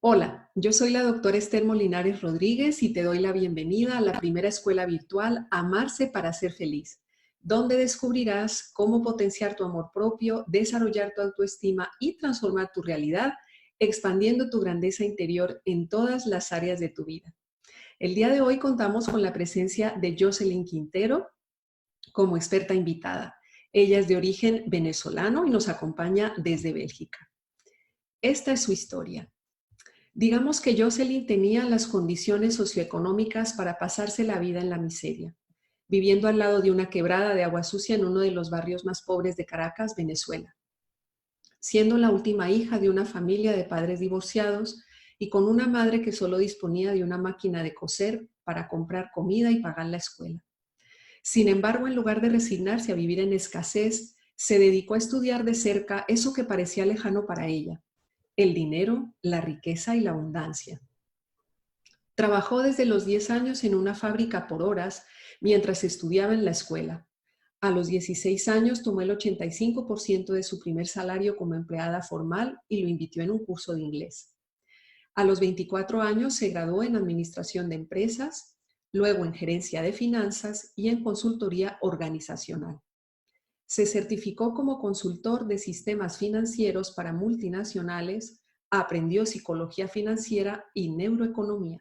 Hola, yo soy la doctora Esther Molinares Rodríguez y te doy la bienvenida a la primera escuela virtual Amarse para ser feliz, donde descubrirás cómo potenciar tu amor propio, desarrollar tu autoestima y transformar tu realidad, expandiendo tu grandeza interior en todas las áreas de tu vida. El día de hoy contamos con la presencia de Jocelyn Quintero como experta invitada. Ella es de origen venezolano y nos acompaña desde Bélgica. Esta es su historia. Digamos que Jocelyn tenía las condiciones socioeconómicas para pasarse la vida en la miseria, viviendo al lado de una quebrada de agua sucia en uno de los barrios más pobres de Caracas, Venezuela. Siendo la última hija de una familia de padres divorciados y con una madre que solo disponía de una máquina de coser para comprar comida y pagar la escuela. Sin embargo, en lugar de resignarse a vivir en escasez, se dedicó a estudiar de cerca eso que parecía lejano para ella: el dinero, la riqueza y la abundancia. Trabajó desde los 10 años en una fábrica por horas mientras estudiaba en la escuela. A los 16 años tomó el 85% de su primer salario como empleada formal y lo invirtió en un curso de inglés. A los 24 años se graduó en Administración de Empresas, luego en Gerencia de Finanzas y en Consultoría Organizacional. Se certificó como consultor de sistemas financieros para multinacionales, aprendió psicología financiera y neuroeconomía.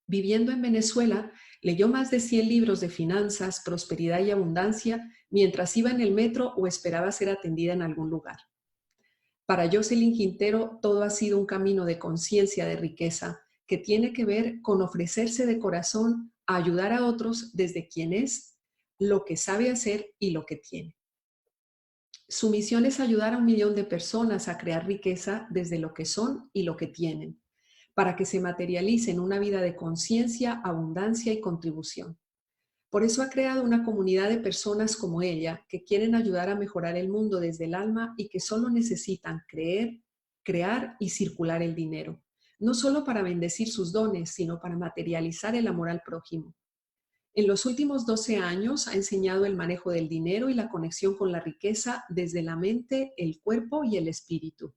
Viviendo en Venezuela, leyó más de 100 libros de finanzas, prosperidad y abundancia mientras iba en el metro o esperaba ser atendida en algún lugar. Para Jocelyn Quintero, todo ha sido un camino de conciencia de riqueza que tiene que ver con ofrecerse de corazón a ayudar a otros desde quien es, lo que sabe hacer y lo que tiene. Su misión es ayudar a 1 millón de personas a crear riqueza desde lo que son y lo que tienen, para que se materialice en una vida de conciencia, abundancia y contribución. Por eso ha creado una comunidad de personas como ella que quieren ayudar a mejorar el mundo desde el alma y que solo necesitan creer, crear y circular el dinero, no solo para bendecir sus dones, sino para materializar el amor al prójimo. En los últimos 12 años ha enseñado el manejo del dinero y la conexión con la riqueza desde la mente, el cuerpo y el espíritu.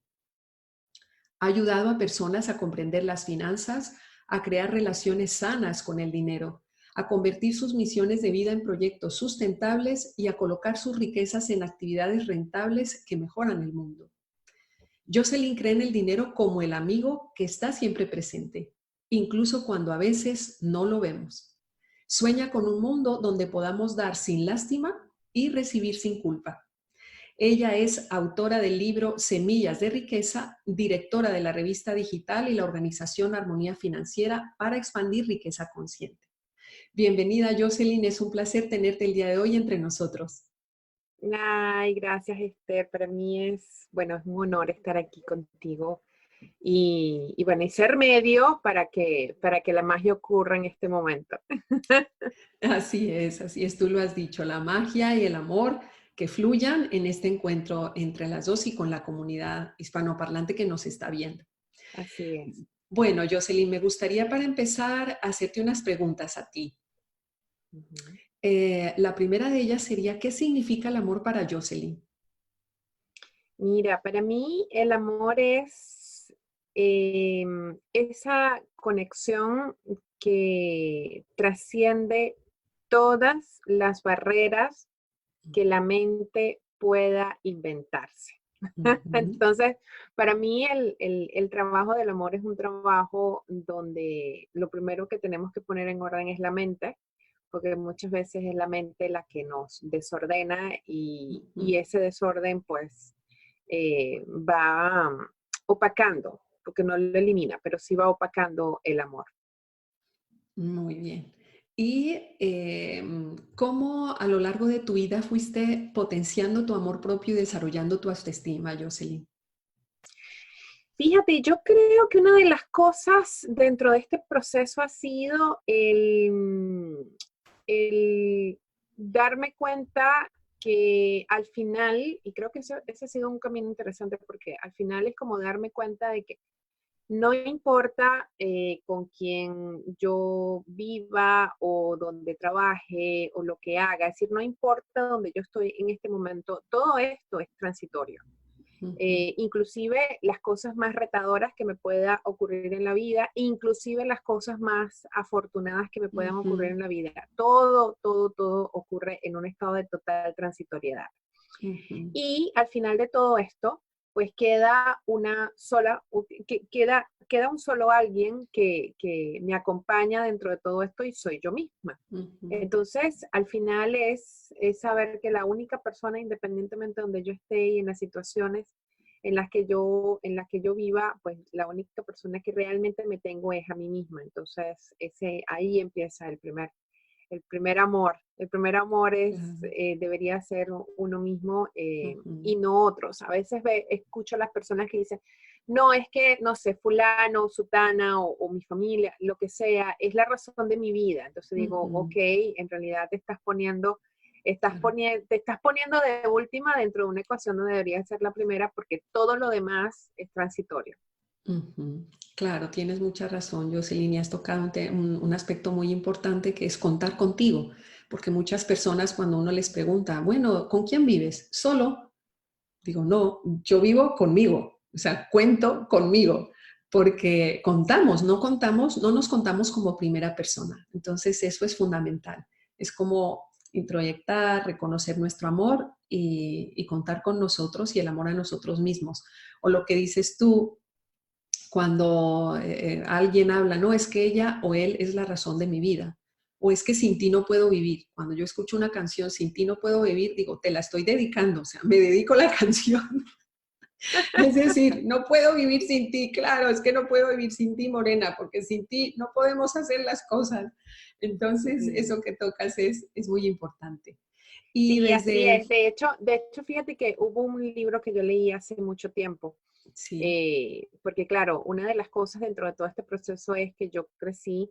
Ha ayudado a personas a comprender las finanzas, a crear relaciones sanas con el dinero, a convertir sus misiones de vida en proyectos sustentables y a colocar sus riquezas en actividades rentables que mejoran el mundo. Jocelyn cree en el dinero como el amigo que está siempre presente, incluso cuando a veces no lo vemos. Sueña con un mundo donde podamos dar sin lástima y recibir sin culpa. Ella es autora del libro Semillas de Riqueza, directora de la revista digital y la organización Armonía Financiera para expandir riqueza consciente. Bienvenida, Jocelyn, es un placer tenerte el día de hoy entre nosotros. Ay, gracias, Esther. Para mí es un honor estar aquí contigo y bueno, y ser medio para que la magia ocurra en este momento. Así es, tú lo has dicho, la magia y el amor que fluyan en este encuentro entre las dos y con la comunidad hispanoparlante que nos está viendo. Así es. Bueno, Jocelyn, me gustaría para empezar hacerte unas preguntas a ti. Ujú. La primera de ellas sería, ¿qué significa el amor para Jocelyn? Mira, para mí el amor es esa conexión que trasciende todas las barreras que la mente pueda inventarse. Ujú. Entonces, para mí el trabajo del amor es un trabajo donde lo primero que tenemos que poner en orden es la mente, porque muchas veces es la mente la que nos desordena y Ujú. ese desorden pues va opacando, porque no lo elimina, pero sí va opacando el amor. Muy bien. ¿Y cómo a lo largo de tu vida fuiste potenciando tu amor propio y desarrollando tu autoestima, Jocelyn? Fíjate, yo creo que una de las cosas dentro de este proceso ha sido el darme cuenta que al final, y creo que ese ha sido un camino interesante porque al final es como darme cuenta de que no importa con quién yo viva o donde trabaje o lo que haga, es decir, no importa donde yo estoy en este momento, todo esto es transitorio. Ujú, inclusive las cosas más retadoras que me pueda ocurrir en la vida, inclusive las cosas más afortunadas que me puedan ocurrir ujú, en la vida. Todo, todo, todo ocurre en un estado de total transitoriedad. ujú, Y al final de todo esto, pues queda una sola, queda un solo alguien que me acompaña dentro de todo esto y soy yo misma. ujú. Entonces, al final es saber que la única persona, independientemente de donde yo esté y en las situaciones en las que yo viva, pues la única persona que realmente me tengo es a mí misma. Entonces, ahí empieza el primer amor. El primer amor Claro. debería ser uno mismo y Ujú, no otros. A veces escucho a las personas que dicen, no, es que, no sé, fulano, sutana o mi familia, lo que sea, es la razón de mi vida. Entonces digo, ok, ujú. en realidad Claro. te estás poniendo de última dentro de una ecuación donde debería ser la primera porque todo lo demás es transitorio. Ujú. Claro, tienes mucha razón, Jocelyn, y has tocado un aspecto muy importante que es contar contigo, porque muchas personas cuando uno les pregunta, bueno, ¿con quién vives? ¿Solo? Digo, no, yo vivo conmigo, o sea, cuento conmigo, porque contamos, no nos contamos como primera persona. Entonces, eso es fundamental. Es como introyectar, reconocer nuestro amor y contar con nosotros y el amor a nosotros mismos. O lo que dices tú cuando alguien habla, no, es que ella o él es la razón de mi vida. O es que sin ti no puedo vivir. Cuando yo escucho una canción, sin ti no puedo vivir, digo, te la estoy dedicando, o sea, me dedico a la canción. Es decir, no puedo vivir sin ti, claro, es que no puedo vivir sin ti, Morena, porque sin ti no podemos hacer las cosas. Entonces, Sí. eso que tocas es muy importante. Y Sí, así desde, es. De hecho, fíjate que hubo un libro que yo leí hace mucho tiempo, sí, porque claro, una de las cosas dentro de todo este proceso es que yo crecí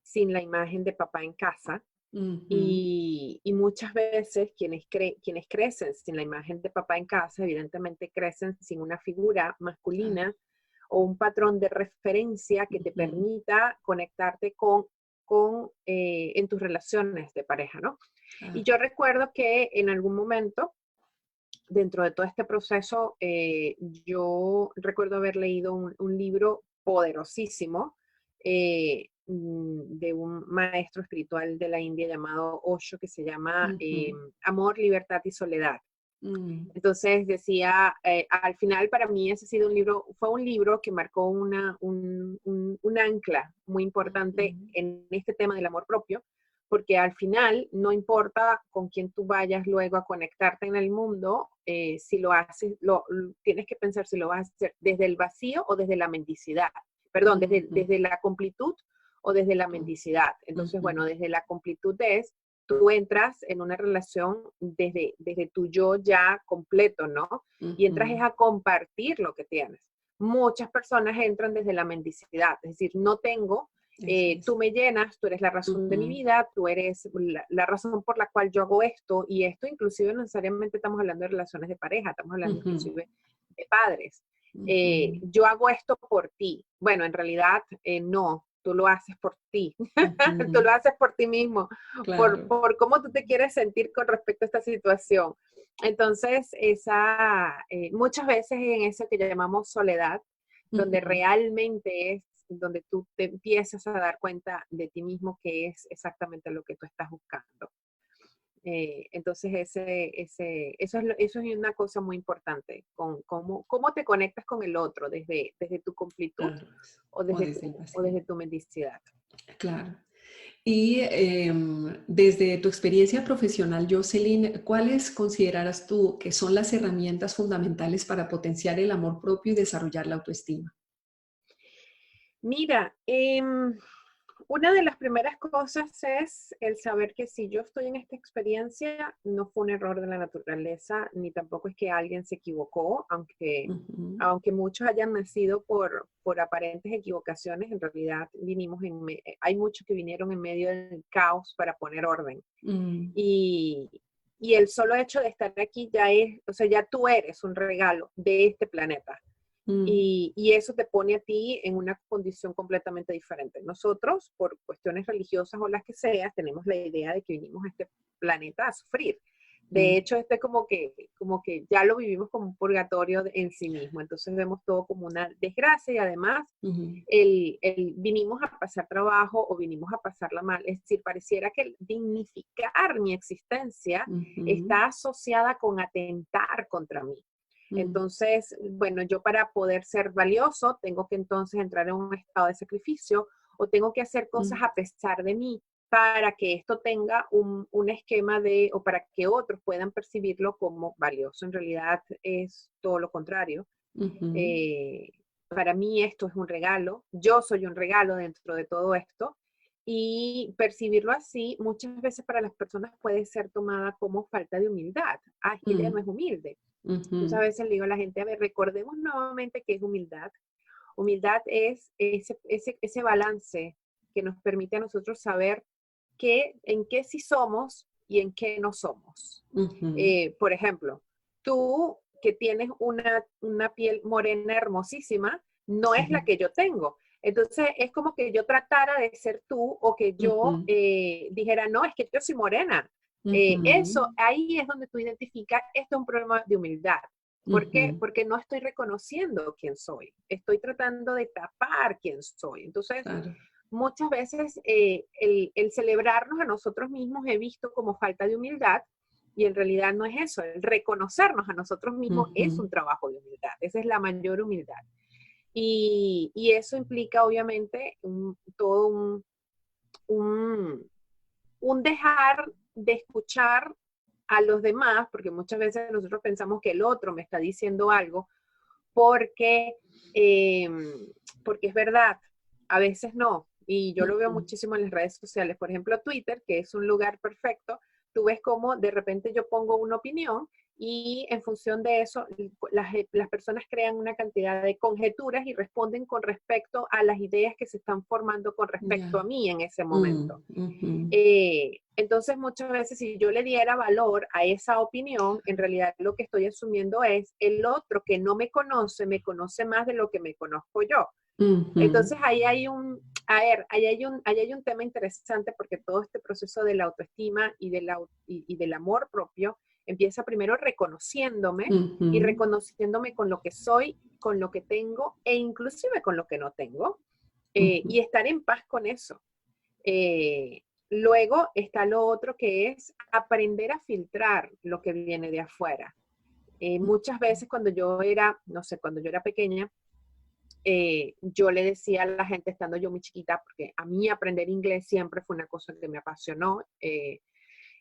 sin la imagen de papá en casa ujú, y muchas veces quienes crecen sin la imagen de papá en casa, evidentemente crecen sin una figura claro, masculina o un patrón de referencia que te ujú, permita conectarte en tus relaciones de pareja, ¿no? Y claro, yo recuerdo que en algún momento, dentro de todo este proceso, yo recuerdo haber leído un libro poderosísimo de un maestro espiritual de la India llamado Osho, que se llama ujú, Amor, Libertad y Soledad. mm, Entonces decía, al final para mí ese ha sido fue un libro que marcó un ancla muy importante ujú. en este tema del amor propio, porque al final no importa con quién tú vayas luego a conectarte en el mundo, si lo haces, tienes que pensar si lo vas a hacer desde el vacío o desde la mendicidad, perdón, Ujú, desde la completud o desde la mendicidad. Entonces, ujú, bueno, desde la completud es tú entras en una relación desde tu yo ya completo, ¿no? Y entras es ujú. a compartir lo que tienes. Muchas personas entran desde la mendicidad, es decir, no tengo, Eso tú es. me llenas, tú eres la razón de mi Ujú, vida, tú eres la razón por la cual yo hago esto, y esto inclusive no necesariamente estamos hablando de relaciones de pareja, estamos hablando ujú, inclusive de padres. ujú, Yo hago esto por ti. Bueno, en realidad no, tú lo haces por ti, tú ujú. lo haces por ti mismo por, Claro. por cómo tú te quieres sentir con respecto a esta situación. Entonces, muchas veces en eso que llamamos soledad, donde Ujú, realmente es donde tú te empiezas a dar cuenta de ti mismo que es exactamente lo que tú estás buscando. Entonces, eso es una cosa muy importante, con cómo te conectas con el otro desde tu completud claro. o O desde desde el tu, o vacío. desde tu mendicidad. Claro. Y desde tu experiencia profesional, Jocelyn, ¿cuáles considerarás tú que son las herramientas fundamentales para potenciar el amor propio y desarrollar la autoestima? Mira, una de las primeras cosas es el saber que si yo estoy en esta experiencia, no fue un error de la naturaleza, ni tampoco es que alguien se equivocó, aunque, Ujú, aunque muchos hayan nacido por aparentes equivocaciones, en realidad hay muchos que vinieron en medio del caos para poner orden. mm, Y, y el solo hecho de estar aquí o sea, ya tú eres un regalo de este planeta. mm, Y eso te pone a ti en una condición completamente diferente. Nosotros, por cuestiones religiosas o las que sea, tenemos la idea de que vinimos a este planeta a sufrir. De hecho, este como que ya lo vivimos como un purgatorio en sí mismo. Entonces vemos todo como una desgracia y además el vinimos a pasar trabajo o vinimos a pasarla mal. Es decir, pareciera que el dignificar mi existencia está asociada con atentar contra mí. Entonces, bueno, yo para poder ser valioso tengo que entonces entrar en un estado de sacrificio o tengo que hacer cosas a pesar de mí para que esto tenga un esquema de, o para que otros puedan percibirlo como valioso. En realidad es todo lo contrario. Para mí esto es un regalo, yo soy un regalo dentro de todo esto y percibirlo así muchas veces para las personas puede ser tomada como falta de humildad. Ah, es que ella no es humilde. Entonces a veces le digo a la gente, a ver, recordemos nuevamente qué es humildad. Humildad es ese balance que nos permite a nosotros saber en qué sí somos y en qué no somos. Por ejemplo, tú que tienes una piel morena hermosísima, no es la que yo tengo. Entonces es como que yo tratara de ser tú o que yo dijera, no, es que yo soy morena. Eso, ahí es donde tú identificas, esto es un problema de humildad. ¿Por qué? Porque no estoy reconociendo quién soy. Estoy tratando de tapar quién soy. Entonces, claro, muchas veces el celebrarnos a nosotros mismos he visto como falta de humildad y en realidad no es eso. El reconocernos a nosotros mismos es un trabajo de humildad. Esa es la mayor humildad. Y eso implica obviamente todo un dejar de escuchar a los demás, porque muchas veces nosotros pensamos que el otro me está diciendo algo porque, porque es verdad, a veces no. Y yo lo veo muchísimo en las redes sociales, por ejemplo Twitter, que es un lugar perfecto. Tú ves cómo de repente yo pongo una opinión y en función de eso las personas crean una cantidad de conjeturas y responden con respecto a las ideas que se están formando con respecto a mí en ese momento. Entonces muchas veces si yo le diera valor a esa opinión, en realidad lo que estoy asumiendo es el otro que no me conoce más de lo que me conozco yo. Entonces ahí hay ahí hay un tema interesante porque todo este proceso de la autoestima y del amor propio empieza primero reconociéndome y reconociéndome con lo que soy, con lo que tengo e inclusive con lo que no tengo y estar en paz con eso. Luego está lo otro que es aprender a filtrar lo que viene de afuera. Muchas veces cuando yo era, no sé, cuando yo era pequeña, yo le decía a la gente, estando yo muy chiquita, porque a mí aprender inglés siempre fue una cosa que me apasionó,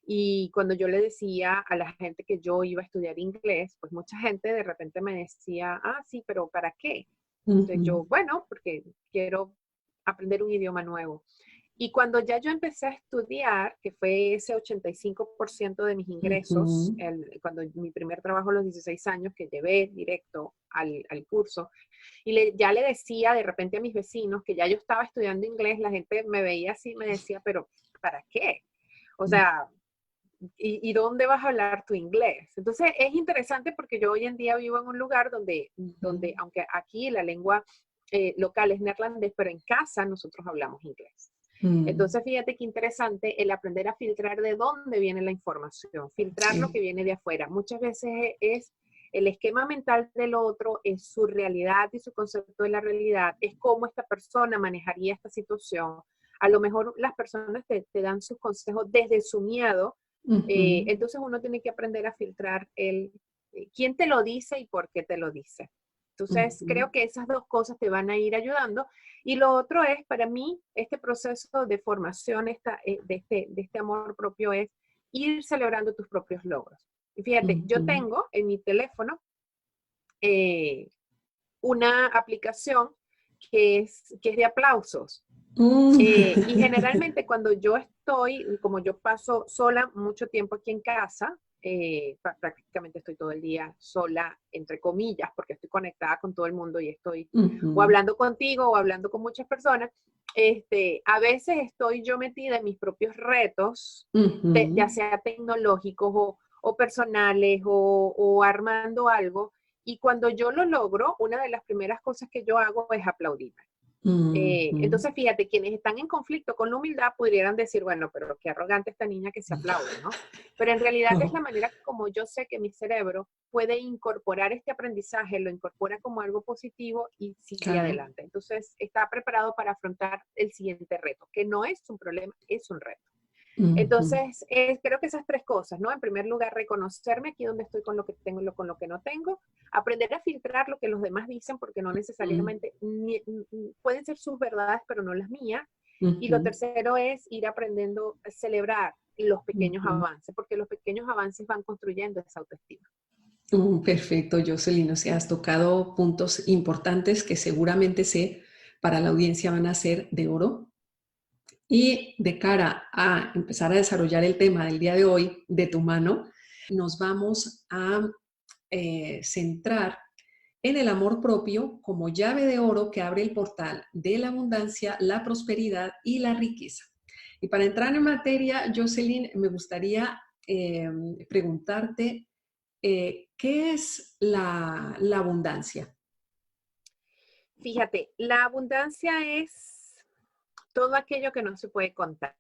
y cuando yo le decía a la gente que yo iba a estudiar inglés, pues mucha gente de repente me decía, ah, sí, pero ¿para qué? Entonces yo, bueno, porque quiero aprender un idioma nuevo. Y cuando ya yo empecé a estudiar, que fue ese 85% de mis ingresos, cuando mi primer trabajo a los 16 años, que llevé directo al curso, y ya le decía de repente a mis vecinos que ya yo estaba estudiando inglés, la gente me veía así y me decía, pero ¿para qué? O sea, ¿y dónde vas a hablar tu inglés? Entonces es interesante porque yo hoy en día vivo en un lugar donde aunque aquí la lengua local es neerlandés, pero en casa nosotros hablamos inglés. Entonces, fíjate qué interesante el aprender a filtrar de dónde viene la información, filtrar lo que viene de afuera. Muchas veces es el esquema mental del otro, es su realidad y su concepto de la realidad, es cómo esta persona manejaría esta situación. A lo mejor las personas te dan sus consejos desde su miedo, entonces uno tiene que aprender a filtrar quién te lo dice y por qué te lo dice. Entonces, creo que esas dos cosas te van a ir ayudando. Y lo otro es, para mí, este proceso de formación de este amor propio es ir celebrando tus propios logros. Y fíjate, yo tengo en mi teléfono una aplicación que es de aplausos. Y generalmente cuando yo estoy, como yo paso sola mucho tiempo aquí en casa, prácticamente estoy todo el día sola, entre comillas, porque estoy conectada con todo el mundo y estoy o hablando contigo o hablando con muchas personas. A veces estoy yo metida en mis propios retos, ya sea tecnológicos o personales o armando algo. Y cuando yo lo logro, una de las primeras cosas que yo hago es aplaudirme. Ujú. Entonces, fíjate, quienes están en conflicto con la humildad pudieran decir, bueno, pero qué arrogante esta niña que se aplaude, ¿no? Pero en realidad es la No. manera como yo sé que mi cerebro puede incorporar este aprendizaje, lo incorpora como algo positivo y sigue Claro. adelante. Entonces, está preparado para afrontar el siguiente reto, que no es un problema, es un reto. Ujú. Entonces, creo que esas tres cosas, ¿no? En primer lugar, reconocerme aquí donde estoy con lo que tengo y con lo que no tengo. Aprender a filtrar lo que los demás dicen, porque no Mm, necesariamente pueden ser sus verdades, pero no las mías. Y lo ujú, tercero es ir aprendiendo a celebrar los pequeños ujú. avances, porque los pequeños avances van construyendo esa autoestima. Perfecto, Jocelyn. O sea, has tocado puntos importantes que seguramente sé para la audiencia van a ser de oro. Y de cara a empezar a desarrollar el tema del día de hoy de tu mano, nos vamos a centrar en el amor propio como llave de oro que abre el portal de la abundancia, la prosperidad y la riqueza. Y para entrar en materia, Jocelyn, me gustaría eh, preguntarte, ¿qué es la abundancia? Fíjate, la abundancia es todo aquello que no se puede contar.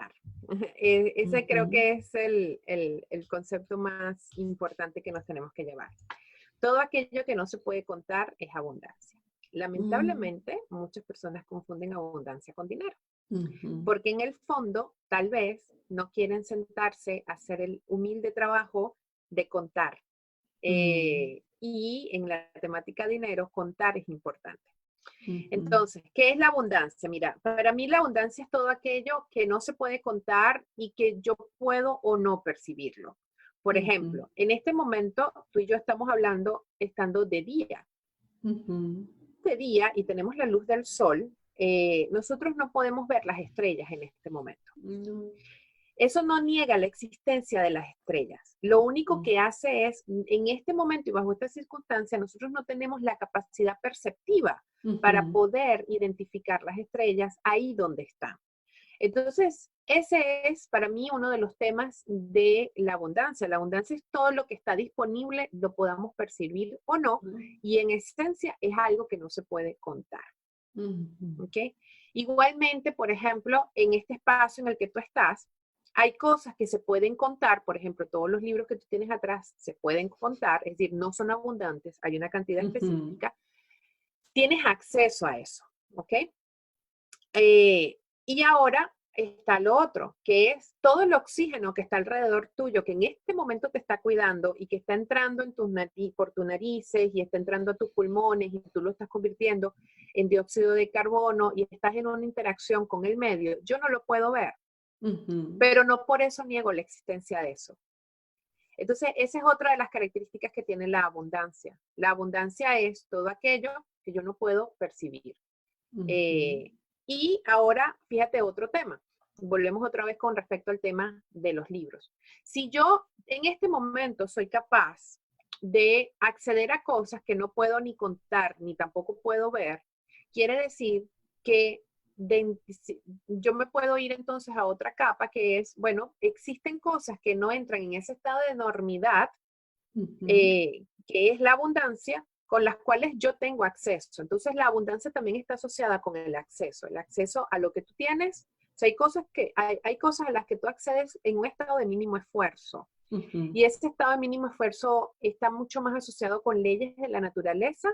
Ese creo Ujú, que es el concepto más importante que nos tenemos que llevar. Todo aquello que no se puede contar es abundancia. mm, Lamentablemente, muchas personas confunden abundancia con dinero, ujú, porque en el fondo, tal vez, no quieren sentarse a hacer el humilde trabajo de contar. mm, Y en la temática dinero, contar es importante. ujú, Entonces, ¿qué es la abundancia? Mira, para mí la abundancia es todo aquello que no se puede contar y que yo puedo o no percibirlo. Por ujú, ejemplo, en este momento tú y yo estamos hablando estando de día. ujú, De día y tenemos la luz del sol, nosotros no podemos ver las estrellas en este momento. no, Eso no niega la existencia de las estrellas. Lo único mm, que hace es, en este momento y bajo esta circunstancia, nosotros no tenemos la capacidad perceptiva para ujú, poder identificar las estrellas ahí donde están. Entonces, ese es para mí uno de los temas de la abundancia. La abundancia es todo lo que está disponible, lo podamos percibir o no, y en esencia es algo que no se puede contar. ujú, ¿Ok? Igualmente, por ejemplo, en este espacio en el que tú estás, hay cosas que se pueden contar, por ejemplo, todos los libros que tú tienes atrás se pueden contar, es decir, no son abundantes, hay una cantidad ujú, específica, tienes acceso a eso, ¿ok? Y ahora está lo otro, que es todo el oxígeno que está alrededor tuyo, que en este momento te está cuidando y que está entrando en por tus narices y está entrando a tus pulmones y tú lo estás convirtiendo en dióxido de carbono y estás en una interacción con el medio. Yo no lo puedo ver, ujú, pero no por eso niego la existencia de eso. Entonces, esa es otra de las características que tiene la abundancia. La abundancia es todo aquello que yo no puedo percibir. ujú, Eh, y ahora, fíjate otro tema. Volvemos otra vez con respecto al tema de los libros. Si yo en este momento soy capaz de acceder a cosas que no puedo ni contar, ni tampoco puedo ver, quiere decir que yo me puedo ir entonces a otra capa que es, bueno, existen cosas que no entran en ese estado de enormidad ujú, que es la abundancia, con las cuales yo tengo acceso. Entonces, la abundancia también está asociada con el acceso a lo que tú tienes. O sea, hay cosas a las que tú accedes en un estado de mínimo esfuerzo. ujú, Y ese estado de mínimo esfuerzo está mucho más asociado con leyes de la naturaleza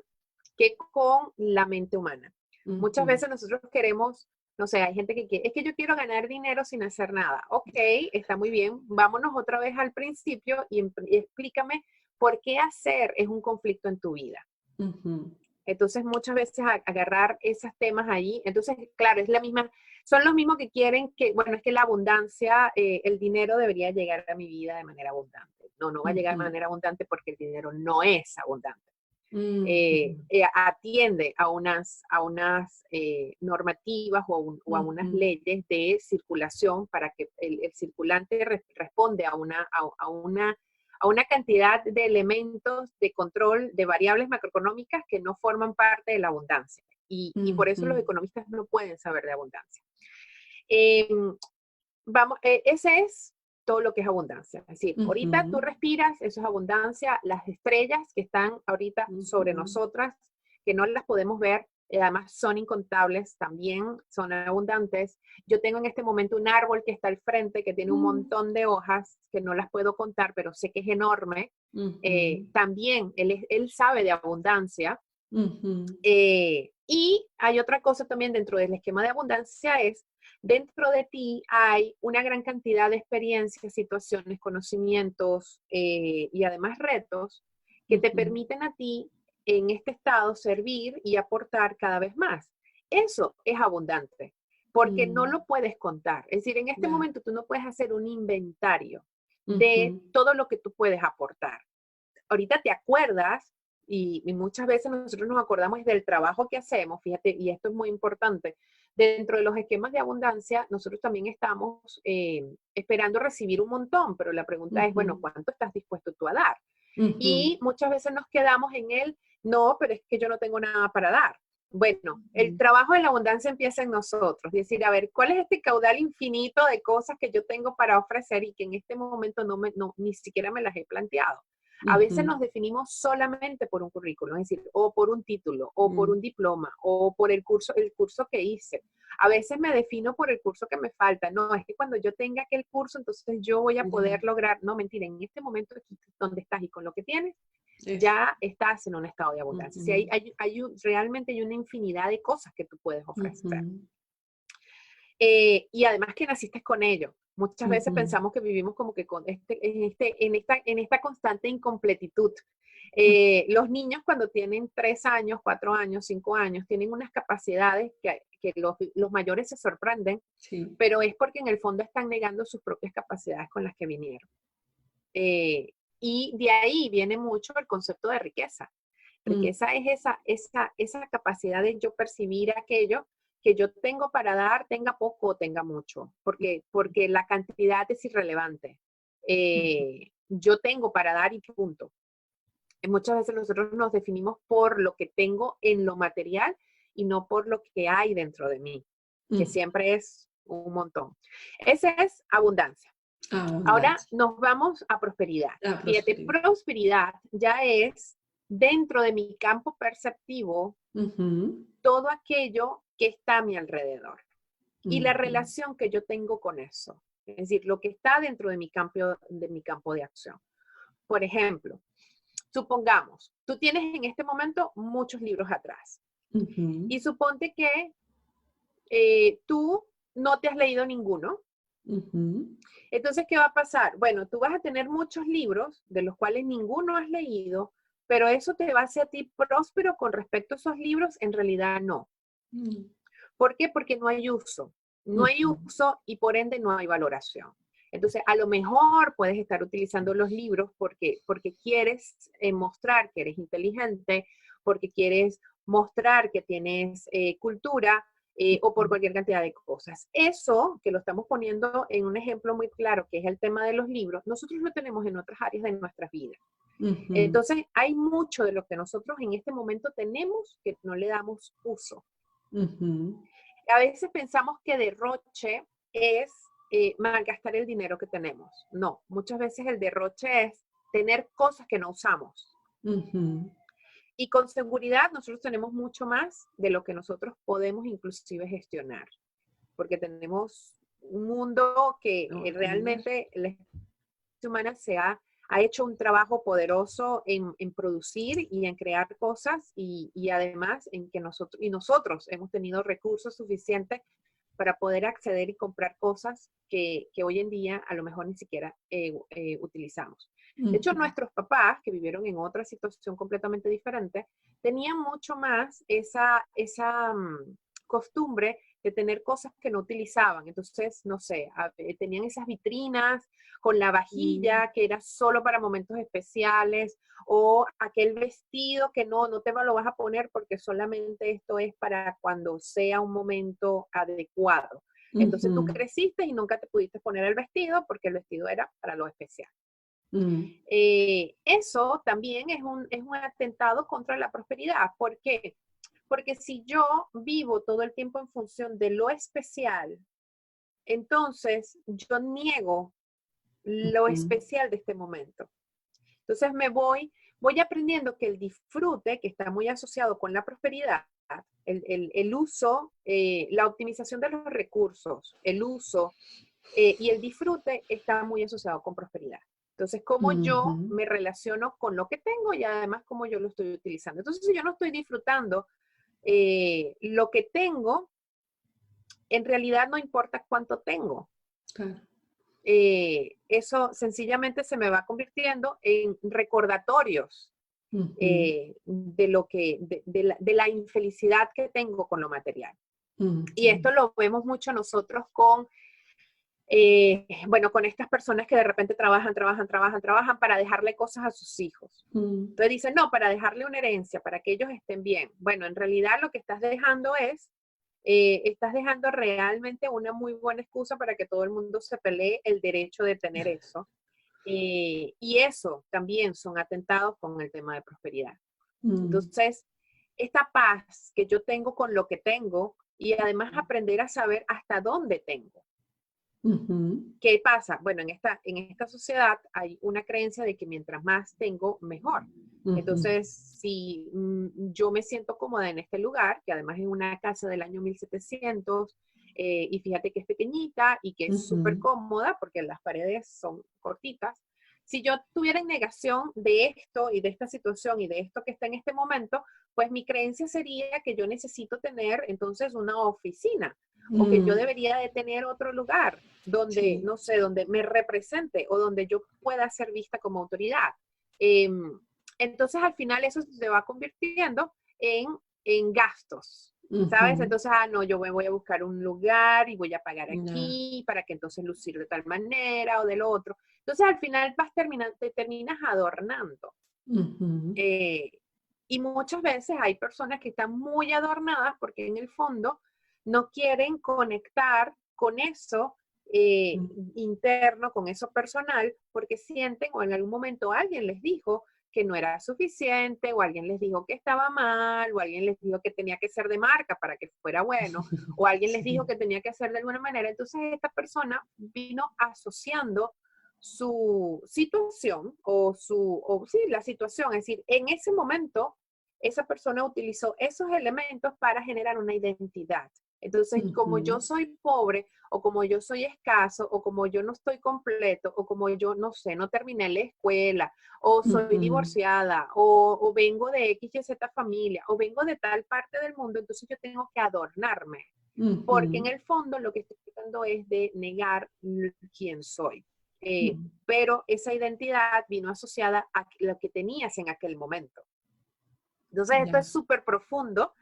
que con la mente humana. Muchas ujú. veces nosotros queremos, no sé, hay gente que quiere, es que yo quiero ganar dinero sin hacer nada. Ok, está muy bien. Vámonos otra vez al principio y explícame por qué hacer es un conflicto en tu vida. Ujú, Entonces, muchas veces agarrar esos temas ahí, entonces, claro, es la misma, son los mismos que quieren que, bueno, es que la abundancia, el dinero debería llegar a mi vida de manera abundante. No, no va a llegar de ujú, manera abundante porque el dinero no es abundante. ujú, Atiende a unas normativas o a unas ujú, leyes de circulación para que el circulante responde a una cantidad de elementos de control de variables macroeconómicas que no forman parte de la abundancia. Y por eso los ujú, economistas no pueden saber de abundancia. Eh, ese es todo lo que es abundancia. Es decir, ahorita tú ujú, respiras, eso es abundancia. Las estrellas que están ahorita sobre ujú, nosotras, que no las podemos ver, además son incontables, también son abundantes. Yo tengo en este momento un árbol que está al frente, que tiene un montón de hojas, que no las puedo contar, pero sé que es enorme. También él sabe de abundancia. Y hay otra cosa también dentro del esquema de abundancia es, dentro de ti hay una gran cantidad de experiencias, situaciones, conocimientos y además retos que te permiten a ti en este estado servir y aportar cada vez más. Eso es abundante, porque no lo puedes contar. Es decir, en este momento tú no puedes hacer un inventario de todo lo que tú puedes aportar. Ahorita te acuerdas, y muchas veces nosotros nos acordamos del trabajo que hacemos, fíjate, y esto es muy importante. Dentro de los esquemas de abundancia, nosotros también estamos esperando recibir un montón, pero la pregunta es, bueno, ¿cuánto estás dispuesto tú a dar? Y muchas veces nos quedamos en el, no, pero es que yo no tengo nada para dar. Bueno, el trabajo de la abundancia empieza en nosotros, decir, a ver, ¿cuál es este caudal infinito de cosas que yo tengo para ofrecer y que en este momento ni siquiera me las he planteado? A veces nos definimos solamente por un currículum, es decir, o por un título, o por un diploma, o por el curso que hice. A veces me defino por el curso que me falta. No, es que cuando yo tenga aquel curso, entonces yo voy a poder lograr. No, mentira, en este momento aquí donde estás y con lo que tienes, ya estás en un estado de abundancia. Sí, realmente hay una infinidad de cosas que tú puedes ofrecer. Y además que naciste con ello. Muchas veces pensamos que vivimos como que en esta constante incompletitud. Los niños cuando tienen 3 años, 4 años, 5 años, tienen unas capacidades que los mayores se sorprenden, pero es porque en el fondo están negando sus propias capacidades con las que vinieron. Y de ahí viene mucho el concepto de riqueza. Riqueza es esa capacidad de yo percibir aquello que yo tengo para dar, tenga poco o tenga mucho, porque la cantidad es irrelevante. Yo tengo para dar y punto. Muchas veces nosotros nos definimos por lo que tengo en lo material y no por lo que hay dentro de mí, que siempre es un montón. Esa es abundancia. Ahora nos vamos a prosperidad. Fíjate, prosperidad ya es dentro de mi campo perceptivo todo aquello que está a mi alrededor y la relación que yo tengo con eso. Es decir, lo que está dentro de mi campo de acción. Por ejemplo, supongamos, tú tienes en este momento muchos libros atrás y suponte que tú no te has leído ninguno. Entonces, ¿qué va a pasar? Bueno, tú vas a tener muchos libros de los cuales ninguno has leído, pero eso te va a hacer a ti próspero con respecto a esos libros, en realidad no. ¿Por qué? Porque no hay uso. No hay uso y por ende no hay valoración. Entonces, a lo mejor puedes estar utilizando los libros porque quieres mostrar que eres inteligente, porque quieres mostrar que tienes cultura, o por cualquier cantidad de cosas. Eso, que lo estamos poniendo en un ejemplo muy claro, que es el tema de los libros, nosotros lo tenemos en otras áreas de nuestras vidas. Entonces, hay mucho de lo que nosotros en este momento tenemos que no le damos uso. A veces pensamos que derroche es malgastar el dinero que tenemos. No, muchas veces el derroche es tener cosas que no usamos. Y con seguridad nosotros tenemos mucho más de lo que nosotros podemos inclusive gestionar, porque tenemos un mundo que realmente la especie humana ha hecho un trabajo poderoso en producir y en crear cosas y además en que nosotros hemos tenido recursos suficientes para poder acceder y comprar cosas que hoy en día a lo mejor ni siquiera utilizamos. De hecho, nuestros papás, que vivieron en otra situación completamente diferente, tenían mucho más esa costumbre de tener cosas que no utilizaban. Entonces, no sé, tenían esas vitrinas con la vajilla que era solo para momentos especiales, o aquel vestido que no te lo vas a poner porque solamente esto es para cuando sea un momento adecuado. Entonces tú creciste y nunca te pudiste poner el vestido porque el vestido era para lo especial. Eso también es un atentado contra la prosperidad. ¿Por qué? Porque si yo vivo todo el tiempo en función de lo especial, entonces yo niego lo especial de este momento. Entonces voy aprendiendo que el disfrute, que está muy asociado con la prosperidad, el uso, la optimización de los recursos, el uso y el disfrute está muy asociado con prosperidad. Entonces, cómo yo Ujú. me relaciono con lo que tengo y además cómo yo lo estoy utilizando. Entonces, si yo no estoy disfrutando lo que tengo, en realidad no importa cuánto tengo. Claro. Eso sencillamente se me va convirtiendo en recordatorios Ujú. de lo que, de la infelicidad que tengo con lo material. Y esto Entiendo. lo vemos mucho nosotros con, bueno, con estas personas que de repente trabajan para dejarle cosas a sus hijos. Mm. Entonces dicen, no, para dejarle una herencia, para que ellos estén bien. Bueno, en realidad lo que estás dejando es, estás dejando realmente una muy buena excusa para que todo el mundo se pelee el derecho de tener eso. Y eso también son atentados con el tema de prosperidad. Mm. Entonces, esta paz que yo tengo con lo que tengo y además aprender a saber hasta dónde tengo. Ujú. ¿Qué pasa? Bueno, en esta sociedad hay una creencia de que mientras más tengo, mejor. Ujú. Entonces, si yo me siento cómoda en este lugar, que además es una casa del año 1700, y fíjate que es pequeñita y que es súper Ujú. cómoda porque las paredes son cortitas, si yo tuviera en negación de esto y de esta situación y de esto que está en este momento, pues mi creencia sería que yo necesito tener entonces una oficina o que yo Mm. debería de tener otro lugar donde, Sí. no sé, donde me represente o donde yo pueda ser vista como autoridad. Eh, entonces, al final eso se va convirtiendo en gastos, ¿sabes? Ujú. Entonces, no, yo me voy a buscar un lugar y voy a pagar Ya. aquí para que entonces lucir de tal manera o del otro. Entonces, al final te terminas adornando. Ujú. Eh, y muchas veces hay personas que están muy adornadas porque en el fondo no quieren conectar con eso Mm. interno, con eso personal, porque sienten o en algún momento alguien les dijo que no era suficiente, o alguien les dijo que estaba mal, o alguien les dijo que tenía que ser de marca para que fuera bueno, o alguien les dijo Sí. que tenía que ser de alguna manera. Entonces esta persona vino asociando su situación o sí, la situación, es decir, en ese momento esa persona utilizó esos elementos para generar una identidad. Entonces, como yo Ujú. soy pobre, o como yo soy escaso, o como yo no estoy completo, o como yo no sé, no terminé la escuela, o soy Ujú. divorciada, o vengo de X y Z familia, o vengo de tal parte del mundo, entonces yo tengo que adornarme, porque en Ujú. el fondo lo que estoy tratando es de negar quién soy. Mm. Pero esa identidad vino asociada a lo que tenías en aquel momento. Entonces, esto Ya. es súper profundo,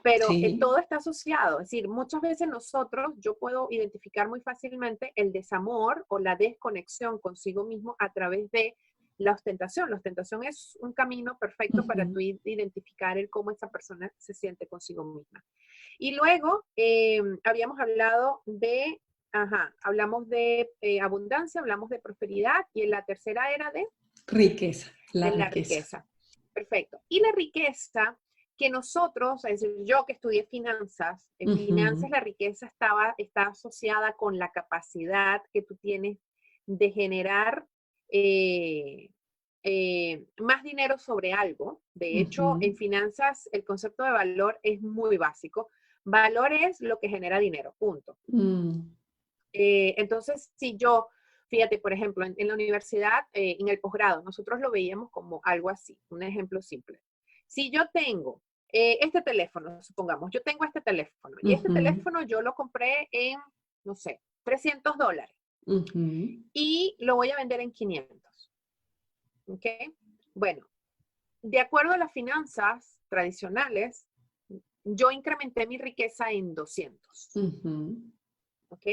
pero Sí. todo está asociado. Es decir, muchas veces nosotros, yo puedo identificar muy fácilmente el desamor o la desconexión consigo mismo a través de la ostentación. La ostentación es un camino perfecto para tú Ujú. identificar el cómo esa persona se siente consigo misma. Y luego habíamos hablado de, hablamos de abundancia, hablamos de prosperidad y en la tercera era Riqueza, la de la riqueza. riqueza. Perfecto. Y la riqueza que nosotros, es decir, yo que estudié finanzas, en finanzas Ujú. la riqueza está asociada con la capacidad que tú tienes de generar eh, más dinero sobre algo. De hecho, Ujú. en finanzas el concepto de valor es muy básico. Valor es lo que genera dinero, punto. Mm. Entonces, si yo, fíjate, por ejemplo, en la universidad, en el posgrado, nosotros lo veíamos como algo así, un ejemplo simple. Si yo tengo este teléfono, supongamos, yo tengo este teléfono y este Ujú. teléfono yo lo compré en, no sé, $300 Ujú. y lo voy a vender en 500. ¿Ok? Bueno, de acuerdo a las finanzas tradicionales, yo incrementé mi riqueza en 200. Ujú. ¿Ok?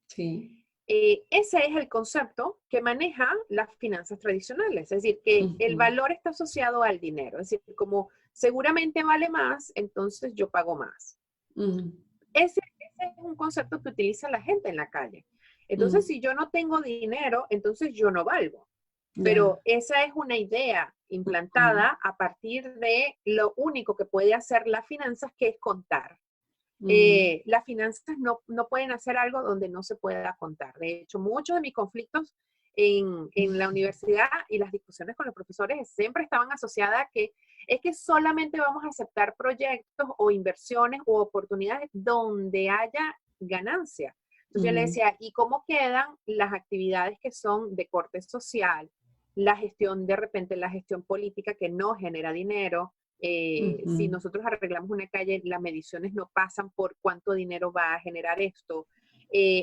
Sí. Ese es el concepto que maneja las finanzas tradicionales, es decir, que el Ujú. valor está asociado al dinero, es decir, como seguramente vale más, entonces yo pago más. Mm. Ese es un concepto que utiliza la gente en la calle. Entonces, Mm. si yo no tengo dinero, entonces yo no valgo. Ya. Pero esa es una idea Ujú. implantada a partir de lo único que puede hacer las finanzas, que es contar. Mm. Las finanzas no pueden hacer algo donde no se pueda contar. De hecho, muchos de mis conflictos en la universidad y las discusiones con los profesores siempre estaban asociadas a que es que solamente vamos a aceptar proyectos o inversiones o oportunidades donde haya ganancia. Entonces yo le decía, ¿y cómo quedan las actividades que son de corte social? La gestión, de repente, la gestión política que no genera dinero. Si nosotros arreglamos una calle, las mediciones no pasan por cuánto dinero va a generar esto.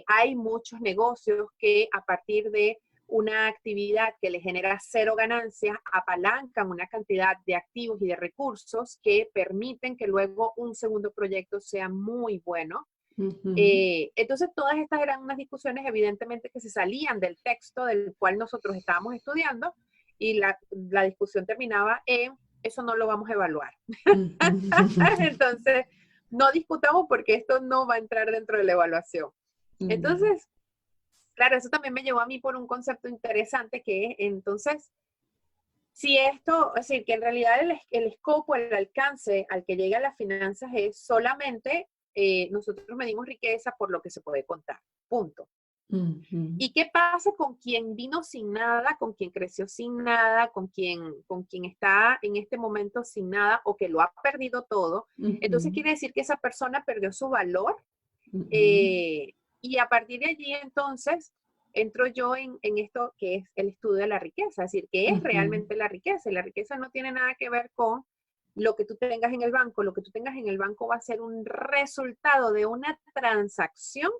Hay muchos negocios que a partir de una actividad que le genera cero ganancias, apalancan una cantidad de activos y de recursos que permiten que luego un segundo proyecto sea muy bueno. Entonces, todas estas eran unas discusiones evidentemente que se salían del texto del cual nosotros estábamos estudiando y la discusión terminaba en, eso no lo vamos a evaluar. Entonces, no discutamos porque esto no va a entrar dentro de la evaluación. Entonces, claro, eso también me llevó a mí por un concepto interesante que es, entonces, si esto, es decir, que en realidad el escopo, el alcance al que llega las finanzas es solamente, nosotros medimos riqueza por lo que se puede contar, punto. ¿Y qué pasa con quien vino sin nada, con quien creció sin nada, con quien está en este momento sin nada o que lo ha perdido todo? Entonces quiere decir que esa persona perdió su valor. Y a partir de allí, entonces, entro yo en esto que es el estudio de la riqueza, es decir, ¿qué es realmente la riqueza? Y la riqueza no tiene nada que ver con lo que tú tengas en el banco. Lo que tú tengas en el banco va a ser un resultado de una transacción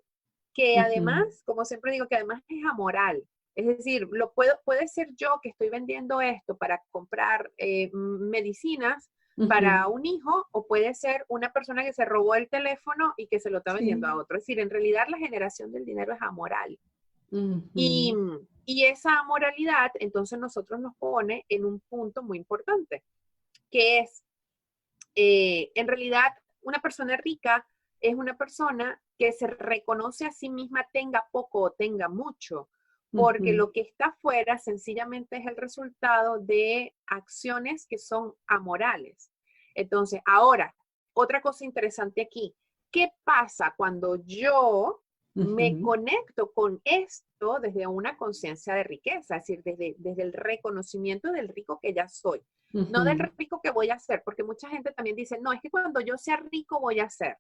que además, como siempre digo, que además es amoral. Es decir, puede ser yo que estoy vendiendo esto para comprar medicinas para un hijo, o puede ser una persona que se robó el teléfono y que se lo está vendiendo a otro. Es decir, en realidad la generación del dinero es amoral. Y esa amoralidad, entonces, nosotros nos pone en un punto muy importante, que es, en realidad, una persona rica es una persona que se reconoce a sí misma, tenga poco o tenga mucho, porque lo que está afuera sencillamente es el resultado de acciones que son amorales. Entonces, ahora, otra cosa interesante aquí, ¿qué pasa cuando yo me conecto con esto desde una conciencia de riqueza? Es decir, desde el reconocimiento del rico que ya soy, no del rico que voy a ser, porque mucha gente también dice, no, es que cuando yo sea rico voy a ser.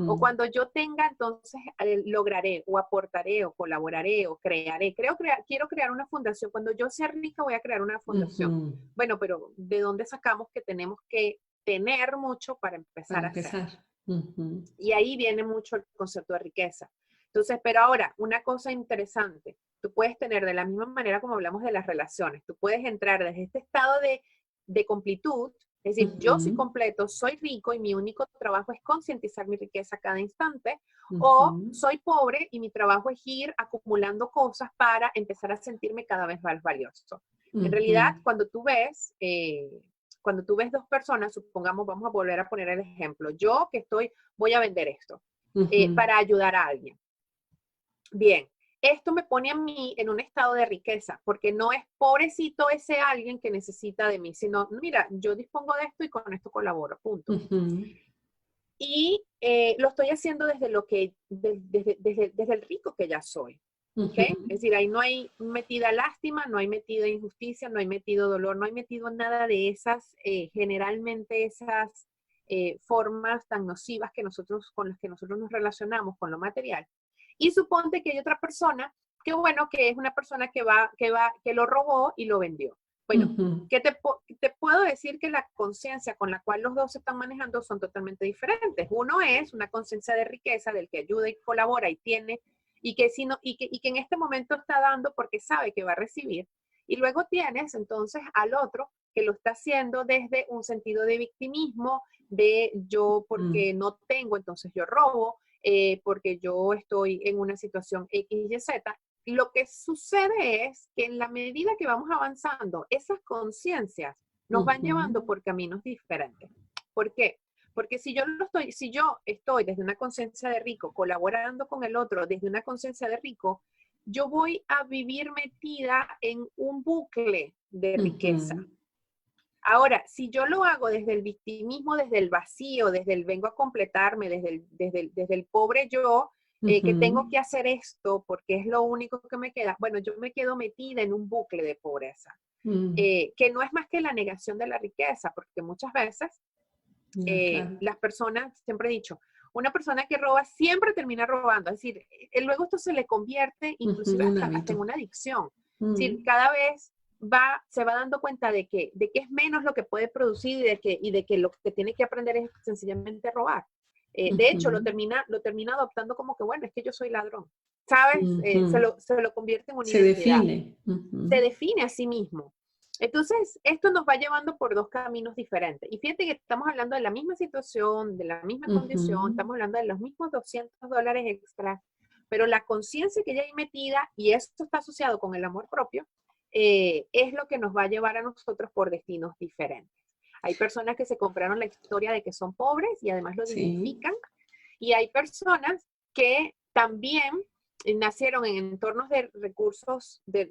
O cuando yo tenga, entonces lograré, o aportaré, o colaboraré, o crearé. Quiero crear una fundación. Cuando yo sea rica voy a crear una fundación. Bueno, pero ¿de dónde sacamos que tenemos que tener mucho para empezar a hacer? Y ahí viene mucho el concepto de riqueza. Entonces, pero ahora, una cosa interesante, tú puedes tener de la misma manera como hablamos de las relaciones, tú puedes entrar desde este estado de completud. Es decir, yo soy completo, soy rico y mi único trabajo es concientizar mi riqueza cada instante, o soy pobre y mi trabajo es ir acumulando cosas para empezar a sentirme cada vez más valioso. En realidad, cuando tú ves dos personas, supongamos, vamos a volver a poner el ejemplo, yo que voy a vender esto para ayudar a alguien. Bien, esto me pone a mí en un estado de riqueza, porque no es pobrecito ese alguien que necesita de mí, sino, mira, yo dispongo de esto y con esto colaboro, punto. Y lo estoy haciendo desde el rico que ya soy. ¿Okay? Es decir, ahí no hay metida lástima, no hay metida injusticia, no hay metido dolor, no hay metido nada de esas, generalmente esas formas tan nocivas con las que nosotros nos relacionamos con lo material. Y suponte que hay otra persona, que bueno, que es una persona que lo robó y lo vendió. Bueno, ¿qué te puedo decir? Que la conciencia con la cual los dos se están manejando son totalmente diferentes. Uno es una conciencia de riqueza, del que ayuda y colabora y tiene, y que en este momento está dando porque sabe que va a recibir. Y luego tienes entonces al otro que lo está haciendo desde un sentido de victimismo, de yo porque no tengo, entonces yo robo, porque yo estoy en una situación X, Y, Z. Lo que sucede es que en la medida que vamos avanzando, esas conciencias nos van llevando por caminos diferentes. ¿Por qué? Porque si yo estoy desde una conciencia de rico, colaborando con el otro desde una conciencia de rico, yo voy a vivir metida en un bucle de riqueza. Ahora, si yo lo hago desde el victimismo, desde el vacío, desde el vengo a completarme, desde el pobre yo, que tengo que hacer esto porque es lo único que me queda, bueno, yo me quedo metida en un bucle de pobreza. que no es más que la negación de la riqueza, porque muchas veces Claro. las personas, siempre he dicho, una persona que roba siempre termina robando, es decir, luego esto se le convierte inclusive Un hasta en hábito. una adicción. Es decir, Mm, cada vez se va dando cuenta de que es menos lo que puede producir y de que lo que tiene que aprender es sencillamente robar. De hecho, lo ujú, termina adoptando como que, bueno, es que yo soy ladrón. ¿Sabes? Se ujú. lo, se lo convierte en una Se identidad. define. Se Ujú, define a sí mismo. Entonces, esto nos va llevando por dos caminos diferentes. Y fíjate que estamos hablando de la misma situación, de la misma condición, ujú, estamos hablando de los mismos $200 extra, pero la conciencia que ya hay metida, y esto está asociado con el amor propio, es lo que nos va a llevar a nosotros por destinos diferentes. Hay personas que se compraron la historia de que son pobres y además lo sí. dignifican, y hay personas que también nacieron en entornos de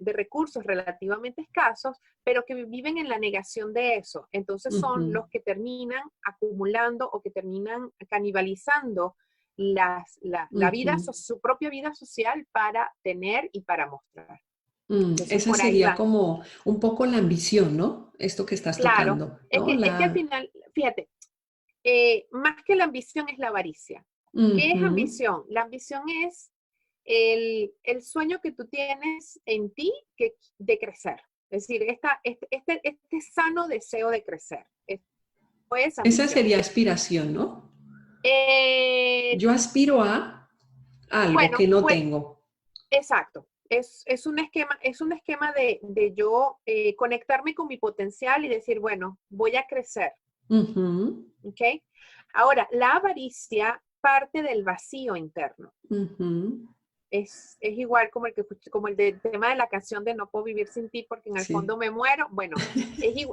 recursos relativamente escasos, pero que viven en la negación de eso. Entonces son Ujú, los que terminan acumulando o que terminan canibalizando la vida, ujú. su propia vida social para tener y para mostrar. Entonces Esa por ahí sería va. como un poco la ambición, ¿no? Esto que estás Claro, tocando, es ¿no? que, es que al final, fíjate, más que la ambición es la avaricia. ¿Qué es Ujú. ambición? La ambición es el sueño que tú tienes en ti de crecer. Es decir, este sano deseo de crecer. Esto es Esa ambición. sería aspiración, ¿no? Eh, Yo aspiro a algo bueno, que no pues tengo. exacto. Es un esquema de yo conectarme con mi potencial y decir, bueno, voy a crecer. Ujú, ¿Ok? Ahora, la avaricia parte del vacío interno. ujú. Es igual como el del tema de la canción de No puedo vivir sin ti porque en el Sí. fondo me muero. Bueno,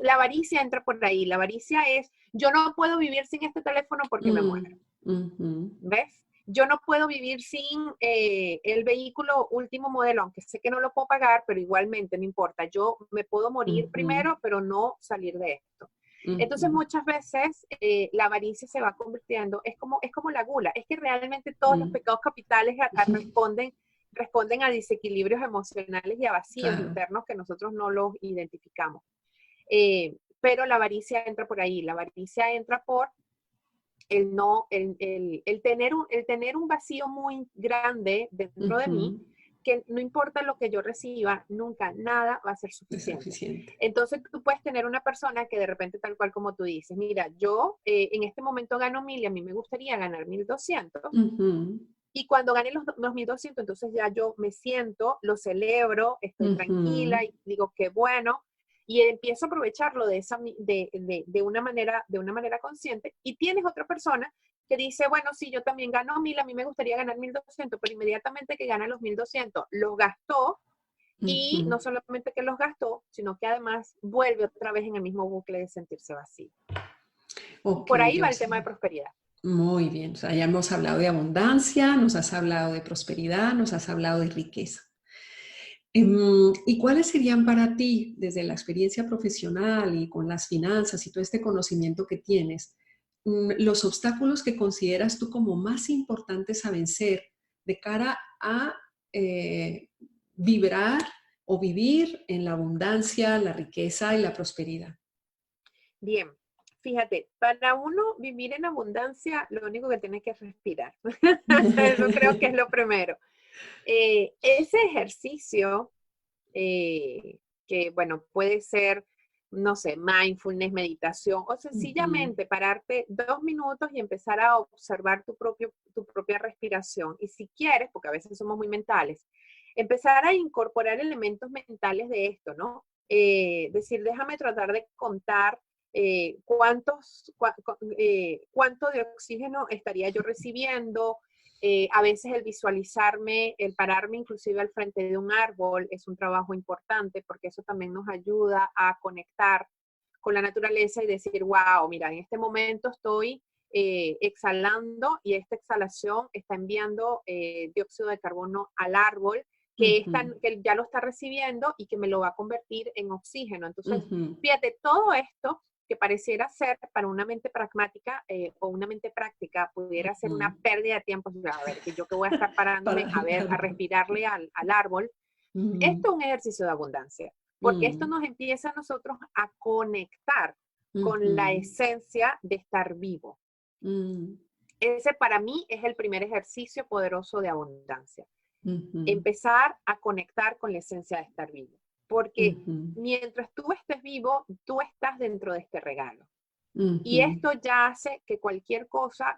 la avaricia entra por ahí. La avaricia es, yo no puedo vivir sin este teléfono porque me muero. Mm, ujú. ¿Ves? Yo no puedo vivir sin el vehículo último modelo, aunque sé que no lo puedo pagar, pero igualmente no importa. Yo me puedo morir Ujú, primero, pero no salir de esto. Entonces ujú, muchas veces la avaricia se va convirtiendo, es como la gula, es que realmente todos los mm. pecados capitales responden a desequilibrios emocionales y a vacíos Claro. internos que nosotros no los identificamos. Pero la avaricia entra por ahí, la avaricia entra por el no, el tener un vacío muy grande dentro de mí, Ujú. que no importa lo que yo reciba, nunca nada va a ser Es suficiente. suficiente. Entonces tú puedes tener una persona que de repente tal cual como tú dices, mira, yo en este momento gano 1.000 y a mí me gustaría ganar 1.200. Ujú, Y cuando gane los 1.200, entonces ya yo me siento, lo celebro, estoy tranquila ujú. y digo qué bueno. Y empiezo a aprovecharlo de una manera consciente. Y tienes otra persona que dice, bueno, sí, yo también gano 1.000, a mí me gustaría ganar 1.200, pero inmediatamente que gana los 1.200, los gastó. Y Ujú. no solamente que los gastó, sino que además vuelve otra vez en el mismo bucle de sentirse vacío. Ok, Por ahí va el tema de Jocelyn. prosperidad. Muy bien. O sea, ya hemos hablado de abundancia, nos has hablado de prosperidad, nos has hablado de riqueza. ¿Y cuáles serían para ti, desde la experiencia profesional y con las finanzas y todo este conocimiento que tienes, los obstáculos que consideras tú como más importantes a vencer de cara a eh, vibrar o vivir en la abundancia, la riqueza y la prosperidad? Bien, fíjate, para uno vivir en abundancia, lo único que tiene que es respirar. Eso creo que es lo primero. Ese ejercicio, que bueno, puede ser, no sé, mindfulness, meditación, o Ujú, sencillamente pararte 2 minutos y empezar a observar tu propia respiración. Y si quieres, porque a veces somos muy mentales, empezar a incorporar elementos mentales de esto, ¿no? Decir, déjame tratar de contar cuánto de oxígeno estaría yo recibiendo. A veces el visualizarme, el pararme inclusive al frente de un árbol es un trabajo importante porque eso también nos ayuda a conectar con la naturaleza y decir, wow, mira, en este momento estoy exhalando y esta exhalación está enviando dióxido de carbono al árbol ujú, que ya lo está recibiendo y que me lo va a convertir en oxígeno. Entonces, ujú, fíjate, todo esto que pareciera ser para una mente pragmática o una mente práctica, pudiera ser una ujú. pérdida de tiempo. O sea, a ver, que yo que voy a estar parándome Para a el ver, a árbol. respirarle al árbol. Mm, Esto es un ejercicio de abundancia. porque esto mm, nos empieza a nosotros a conectar con la ujú, esencia de estar vivo. mm, Ese para mí es el primer ejercicio poderoso de abundancia. ujú, Empezar a conectar con la esencia de estar vivo. Porque ujú, mientras tú estés vivo, tú estás dentro de este regalo. Y ujú, esto ya hace que cualquier cosa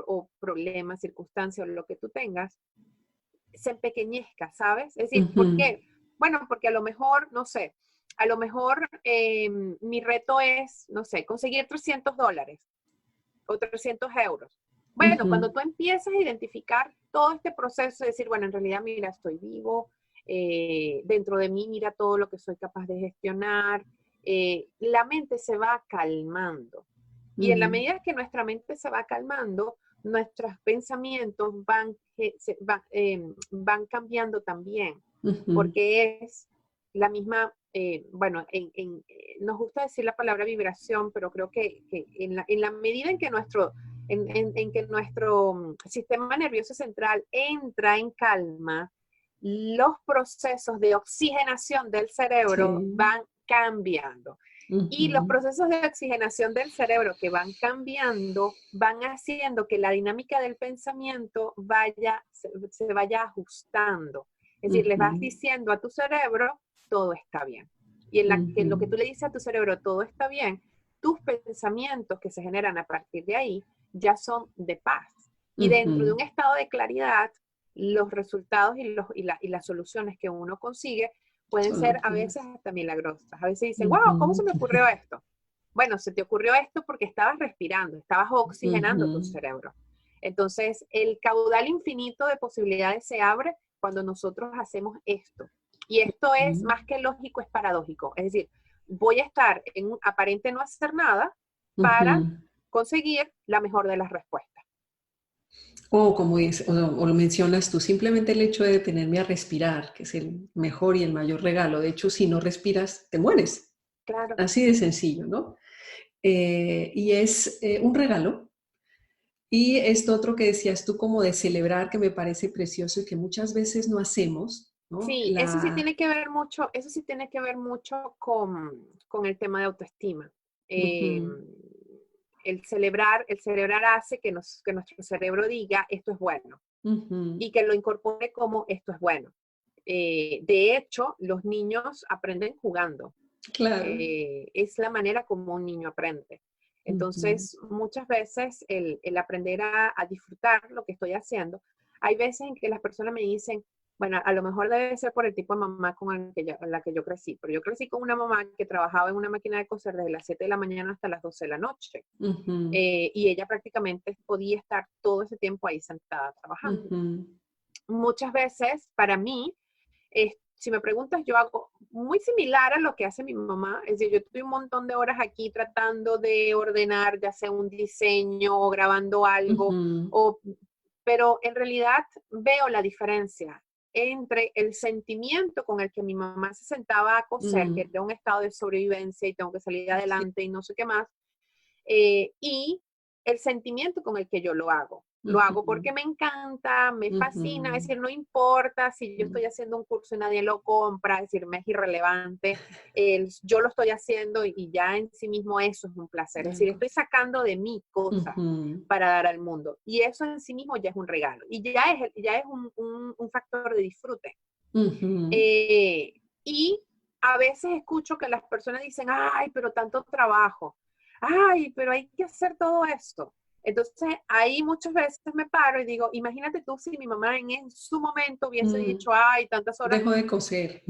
o problema, circunstancia o lo que tú tengas, se empequeñezca, ¿sabes? Es decir, ¿por ujú, qué? Bueno, porque a lo mejor, no sé, a lo mejor mi reto es, no sé, conseguir $300 o 300 euros. Bueno, cuando ujú, tú empiezas a identificar todo este proceso, de decir, bueno, en realidad, mira, estoy vivo, dentro de mí, mira todo lo que soy capaz de gestionar, la mente se va calmando. Y en la ujú, medida que nuestra mente se va calmando, nuestros pensamientos van cambiando también, ujú. porque es la misma, bueno, nos gusta decir la palabra vibración, pero creo que en la medida en que nuestro sistema nervioso central entra en calma, los procesos de oxigenación del cerebro Sí. van cambiando. Y los Ujú, procesos de oxigenación del cerebro que van cambiando van haciendo que la dinámica del pensamiento se vaya ajustando. Es decir, le vas ujú, diciendo a tu cerebro, todo está bien. Y en lo que tú ujú, le dices a tu cerebro, todo está bien, tus pensamientos que se generan a partir de ahí ya son de paz. Y dentro de ujú. un estado de claridad, los resultados y las soluciones que uno consigue pueden Son ser a veces óptimas. hasta milagrosas. A veces dicen, wow, ¿cómo Ujú, se me ocurrió esto? Bueno, se te ocurrió esto porque estabas respirando, estabas oxigenando tu ujú. cerebro. Entonces, el caudal infinito de posibilidades se abre cuando nosotros hacemos esto. Y esto es Ujú, más que lógico, es paradójico. Es decir, voy a estar en un aparente no hacer nada para ujú. conseguir la mejor de las respuestas. O como o lo mencionas tú, simplemente el hecho de detenerme a respirar, que es el mejor y el mayor regalo. De hecho, si no respiras, te mueres. Claro. Así de sencillo, ¿no? Y es un regalo. Y esto otro que decías tú, como de celebrar, que me parece precioso y que muchas veces no hacemos, ¿no? Sí, eso sí tiene que ver mucho, eso sí tiene que ver mucho con el tema de autoestima. Eh, Ujú, el celebrar hace que nuestro cerebro diga esto es bueno ujú, y que lo incorpore como esto es bueno. De hecho, los niños aprenden jugando. claro. Es la manera como un niño aprende. Ujú, Entonces, muchas veces el aprender a disfrutar lo que estoy haciendo, hay veces en que las personas me dicen, bueno, a lo mejor debe ser por el tipo de mamá con la que yo crecí, pero yo crecí con una mamá que trabajaba en una máquina de coser desde las 7 de la mañana hasta las 12 de la noche. ujú, Y ella prácticamente podía estar todo ese tiempo ahí sentada trabajando. ujú, Muchas veces, para mí, si me preguntas, yo hago muy similar a lo que hace mi mamá. Es decir, yo estoy un montón de horas aquí tratando de ordenar, ya sea un diseño o grabando algo, ujú, pero en realidad veo la diferencia entre el sentimiento con el que mi mamá se sentaba a coser, que mm, era un estado de sobrevivencia y tengo que salir sí, adelante y no sé qué más, y el sentimiento con el que yo lo hago. Lo hago ujú, porque me encanta, me fascina, es ujú, decir, no importa si yo ujú. estoy haciendo un curso y nadie lo compra, es decir, me es irrelevante, yo lo estoy haciendo y ya en sí mismo eso es un placer, es decir, Algo. estoy sacando de mí cosas Ujú, para dar al mundo y eso en sí mismo ya es un regalo y ya es un factor de disfrute. ujú, Eh, y a veces escucho que las personas dicen, ay, pero tanto trabajo, ay, pero hay que hacer todo esto. Entonces, ahí muchas veces me paro y digo, imagínate tú si mi mamá en su momento hubiese mm. dicho, ay, tantas horas. Dejo de coser.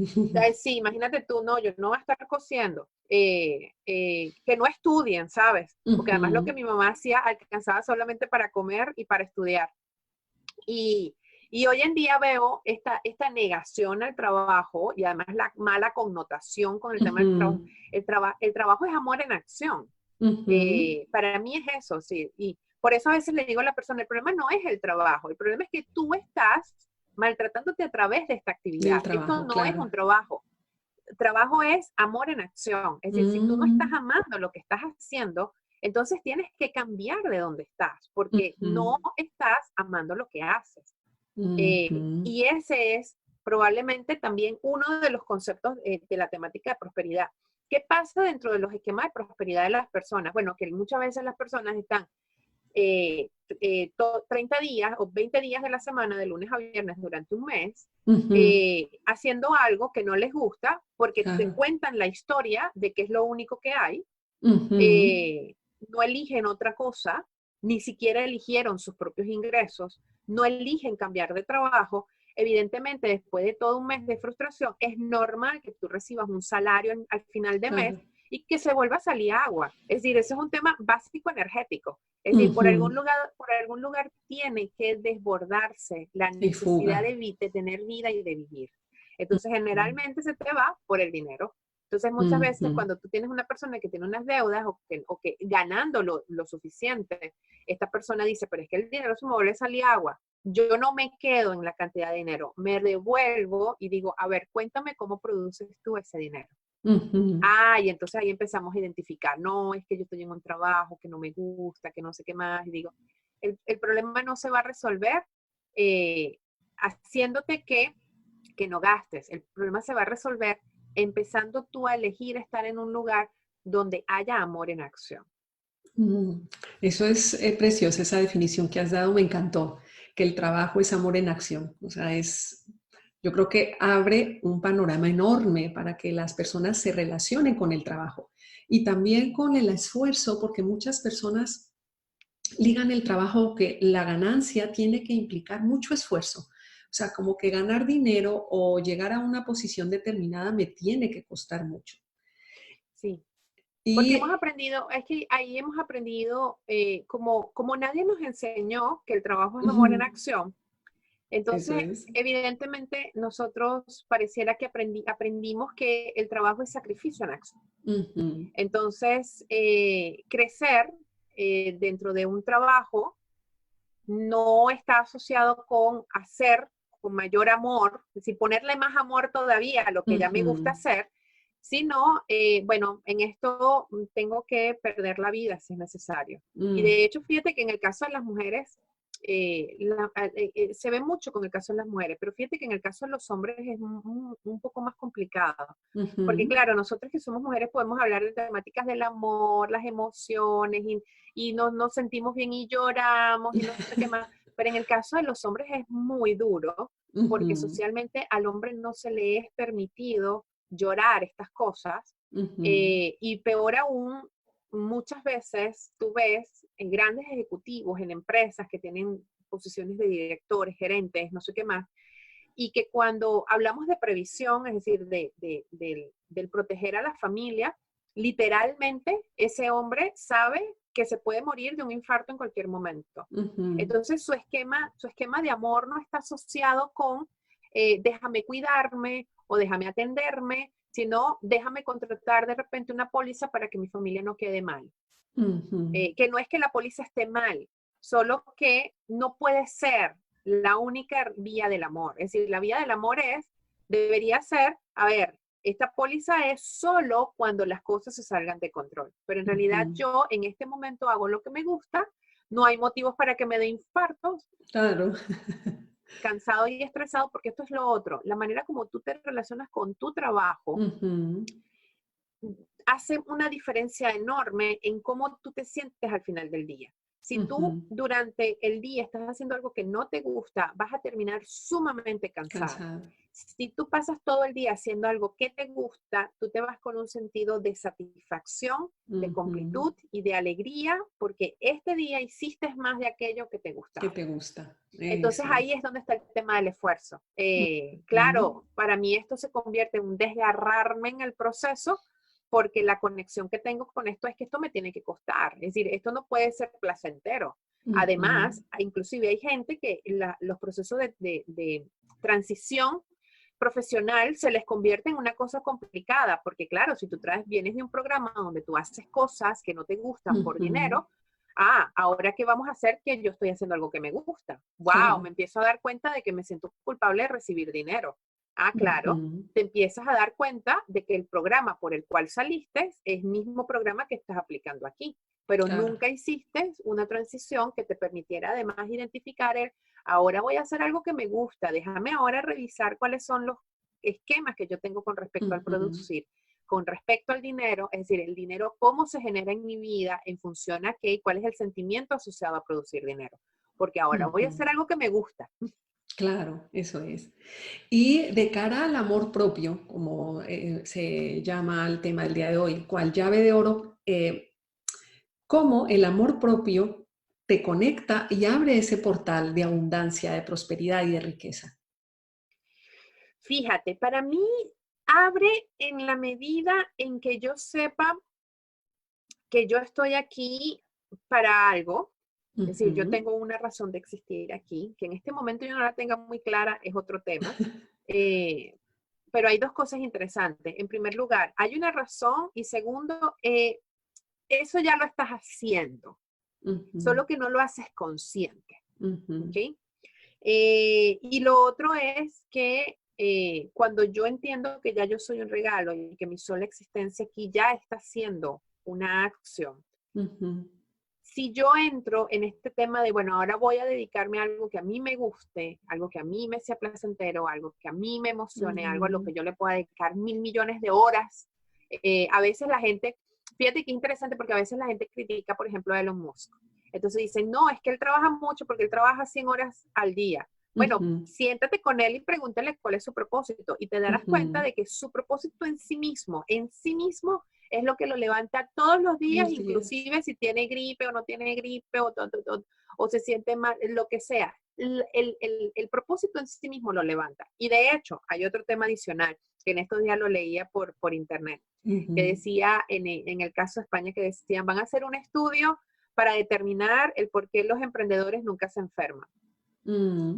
Sí, imagínate tú, no, yo no voy a estar cosiendo, que no estudien, ¿sabes? Porque además lo que Ujú, mi mamá hacía alcanzaba solamente para comer y para estudiar. Y, y hoy en día veo esta negación al trabajo y además la mala connotación con el tema del trabajo. ujú, El trabajo es amor en acción. ujú. Para mí es eso, sí. Y por eso a veces le digo a la persona, el problema no es el trabajo, el problema es que tú estás maltratándote a través de esta Del actividad. Esto trabajo, no es claro. un trabajo. Trabajo es amor en acción. Es decir, si tú no estás Mm, amando lo que estás haciendo, entonces tienes que cambiar de donde estás, porque ujú, no estás amando lo que haces. ujú, Y ese es probablemente también uno de los conceptos de la temática de prosperidad. ¿Qué pasa dentro de los esquemas de prosperidad de las personas? Bueno, que muchas veces las personas están 30 días o 20 días de la semana, de lunes a viernes, durante un mes, Ujú, haciendo algo que no les gusta porque te claro. cuentan la historia de que es lo único que hay, Ujú, eh, no eligen otra cosa, ni siquiera eligieron sus propios ingresos, no eligen cambiar de trabajo. Evidentemente, después de todo un mes de frustración, es normal que tú recibas un salario al final de mes claro. y que se vuelva a salir agua. Es decir, ese es un tema básico energético. Es decir, Ujú, por algún lugar tiene que desbordarse la y fuga. necesidad de tener vida y de vivir. Entonces, generalmente se te va por el dinero. Entonces, muchas veces Ujú, cuando tú tienes una persona que tiene unas deudas o que ganando lo suficiente, esta persona dice, pero es que el dinero se me vuelve a salir agua. Yo no me quedo en la cantidad de dinero, me devuelvo y digo, a ver, cuéntame cómo produces tú ese dinero. ujú, Ah, y entonces ahí empezamos a identificar, no, es que yo estoy en un trabajo que no me gusta, que no sé qué más, y digo, el problema no se va a resolver eh, haciéndote que no gastes. El problema se va a resolver empezando tú a elegir estar en un lugar donde haya amor en acción. mm. Eso es preciosa, esa definición que has dado, me encantó, que el trabajo es amor en acción. O sea, yo creo que abre un panorama enorme para que las personas se relacionen con el trabajo y también con el esfuerzo, porque muchas personas ligan el trabajo que la ganancia tiene que implicar mucho esfuerzo. O sea, como que ganar dinero o llegar a una posición determinada me tiene que costar mucho. Sí, porque hemos Y aprendido, es que ahí hemos aprendido, como nadie nos enseñó que el trabajo es amor en ujú, acción, eso entonces es. evidentemente nosotros pareciera que aprendimos que el trabajo es sacrificio en acción. Ujú, Entonces, crecer dentro de un trabajo no está asociado con hacer con mayor amor, es decir, ponerle más amor todavía a lo que ya me gusta ujú, hacer, sino, bueno, en esto tengo que perder la vida si es necesario. Y mm, de hecho, fíjate que en el caso de las mujeres, se ve mucho con el caso de las mujeres, pero fíjate que en el caso de los hombres es un poco más complicado. Porque ujú, claro, nosotros que somos mujeres podemos hablar de temáticas del amor, las emociones, y nos sentimos bien y lloramos y no sé qué más. Pero en el caso de los hombres es muy duro porque ujú, socialmente al hombre no se le es permitido llorar estas cosas. ujú, Y peor aún, muchas veces tú ves en grandes ejecutivos, en empresas que tienen posiciones de directores, gerentes, no sé qué más, y que cuando hablamos de previsión, es decir, del proteger a la familia, literalmente ese hombre sabe que se puede morir de un infarto en cualquier momento. ujú, Entonces su esquema de amor no está asociado con déjame cuidarme o déjame atenderme, sino déjame contratar de repente una póliza para que mi familia no quede mal. ujú, Que no es que la póliza esté mal, solo que no puede ser la única vía del amor. Es decir, la vía del amor debería ser, a ver, esta póliza es solo cuando las cosas se salgan de control, pero en realidad ujú. yo en este momento hago lo que me gusta, no hay motivos para que me dé infartos, Claro. cansado y estresado, porque esto es lo otro, la manera como tú te relacionas con tu trabajo Ujú, hace una diferencia enorme en cómo tú te sientes al final del día. Si tú ujú. durante el día estás haciendo algo que no te gusta, vas a terminar sumamente cansado. Cansada. Si tú pasas todo el día haciendo algo que te gusta, tú te vas con un sentido de satisfacción, de Ujú. completud y de alegría, porque este día hiciste más de aquello que te ¿Qué gustaba. te gusta? Entonces Eso ahí es. es donde está el tema del esfuerzo. Ujú, Claro, para mí esto se convierte en un desgarrarme en el proceso porque la conexión que tengo con esto es que esto me tiene que costar. Es decir, esto no puede ser placentero. ujú. Además, inclusive hay gente que los procesos de transición profesional se les convierte en una cosa complicada, porque claro, si tú vienes de un programa donde tú haces cosas que no te gustan por Ujú, dinero, ahora qué vamos a hacer que yo estoy haciendo algo que me gusta. Wow, claro. me empiezo a dar cuenta de que me siento culpable de recibir dinero. Ah, claro, Ujú. te empiezas a dar cuenta de que el programa por el cual saliste es el mismo programa que estás aplicando aquí, pero Claro. nunca hiciste una transición que te permitiera además identificar ahora voy a hacer algo que me gusta, déjame ahora revisar cuáles son los esquemas que yo tengo con respecto al Ujú. producir, con respecto al dinero, es decir, el dinero, cómo se genera en mi vida, en función a qué y cuál es el sentimiento asociado a producir dinero, porque ahora voy a Ujú. hacer algo que me gusta. Claro, eso es. Y de cara al amor propio, como se llama el tema del día de hoy, ¿cuál llave de oro? ¿Cómo el amor propio te conecta y abre ese portal de abundancia, de prosperidad y de riqueza? Fíjate, para mí abre en la medida en que yo sepa que yo estoy aquí para algo, es decir, yo Ujú. tengo una razón de existir aquí, que en este momento yo no la tenga muy clara, es otro tema. Eh, pero hay dos cosas interesantes. En primer lugar, hay una razón y segundo, eso ya lo estás haciendo, Ujú. solo que no lo haces consciente. Ujú. ¿Ok? Y lo otro es que cuando yo entiendo que ya yo soy un regalo y que mi sola existencia aquí ya está haciendo una acción, Ujú. si yo entro en este tema de, bueno, ahora voy a dedicarme a algo que a mí me guste, algo que a mí me sea placentero, algo que a mí me emocione, algo a lo Ujú. que yo le pueda dedicar 1.000 millones de horas, a veces la gente, fíjate que interesante porque a veces la gente critica, por ejemplo, a Elon Musk. Entonces dicen, no, es que él trabaja mucho porque él trabaja 100 horas al día. Bueno, Ujú. siéntate con él y pregúntale cuál es su propósito y te darás cuenta Ujú. de que su propósito en sí mismo es lo que lo levanta todos los días, Los días. inclusive si tiene gripe o no tiene gripe o se siente mal, lo que sea. El propósito en sí mismo lo levanta. Y de hecho, hay otro tema adicional, que en estos días lo leía por internet, que Ujú. decía, en el caso de España, que decían, van a hacer un estudio para determinar el por qué los emprendedores nunca se enferman. Mm.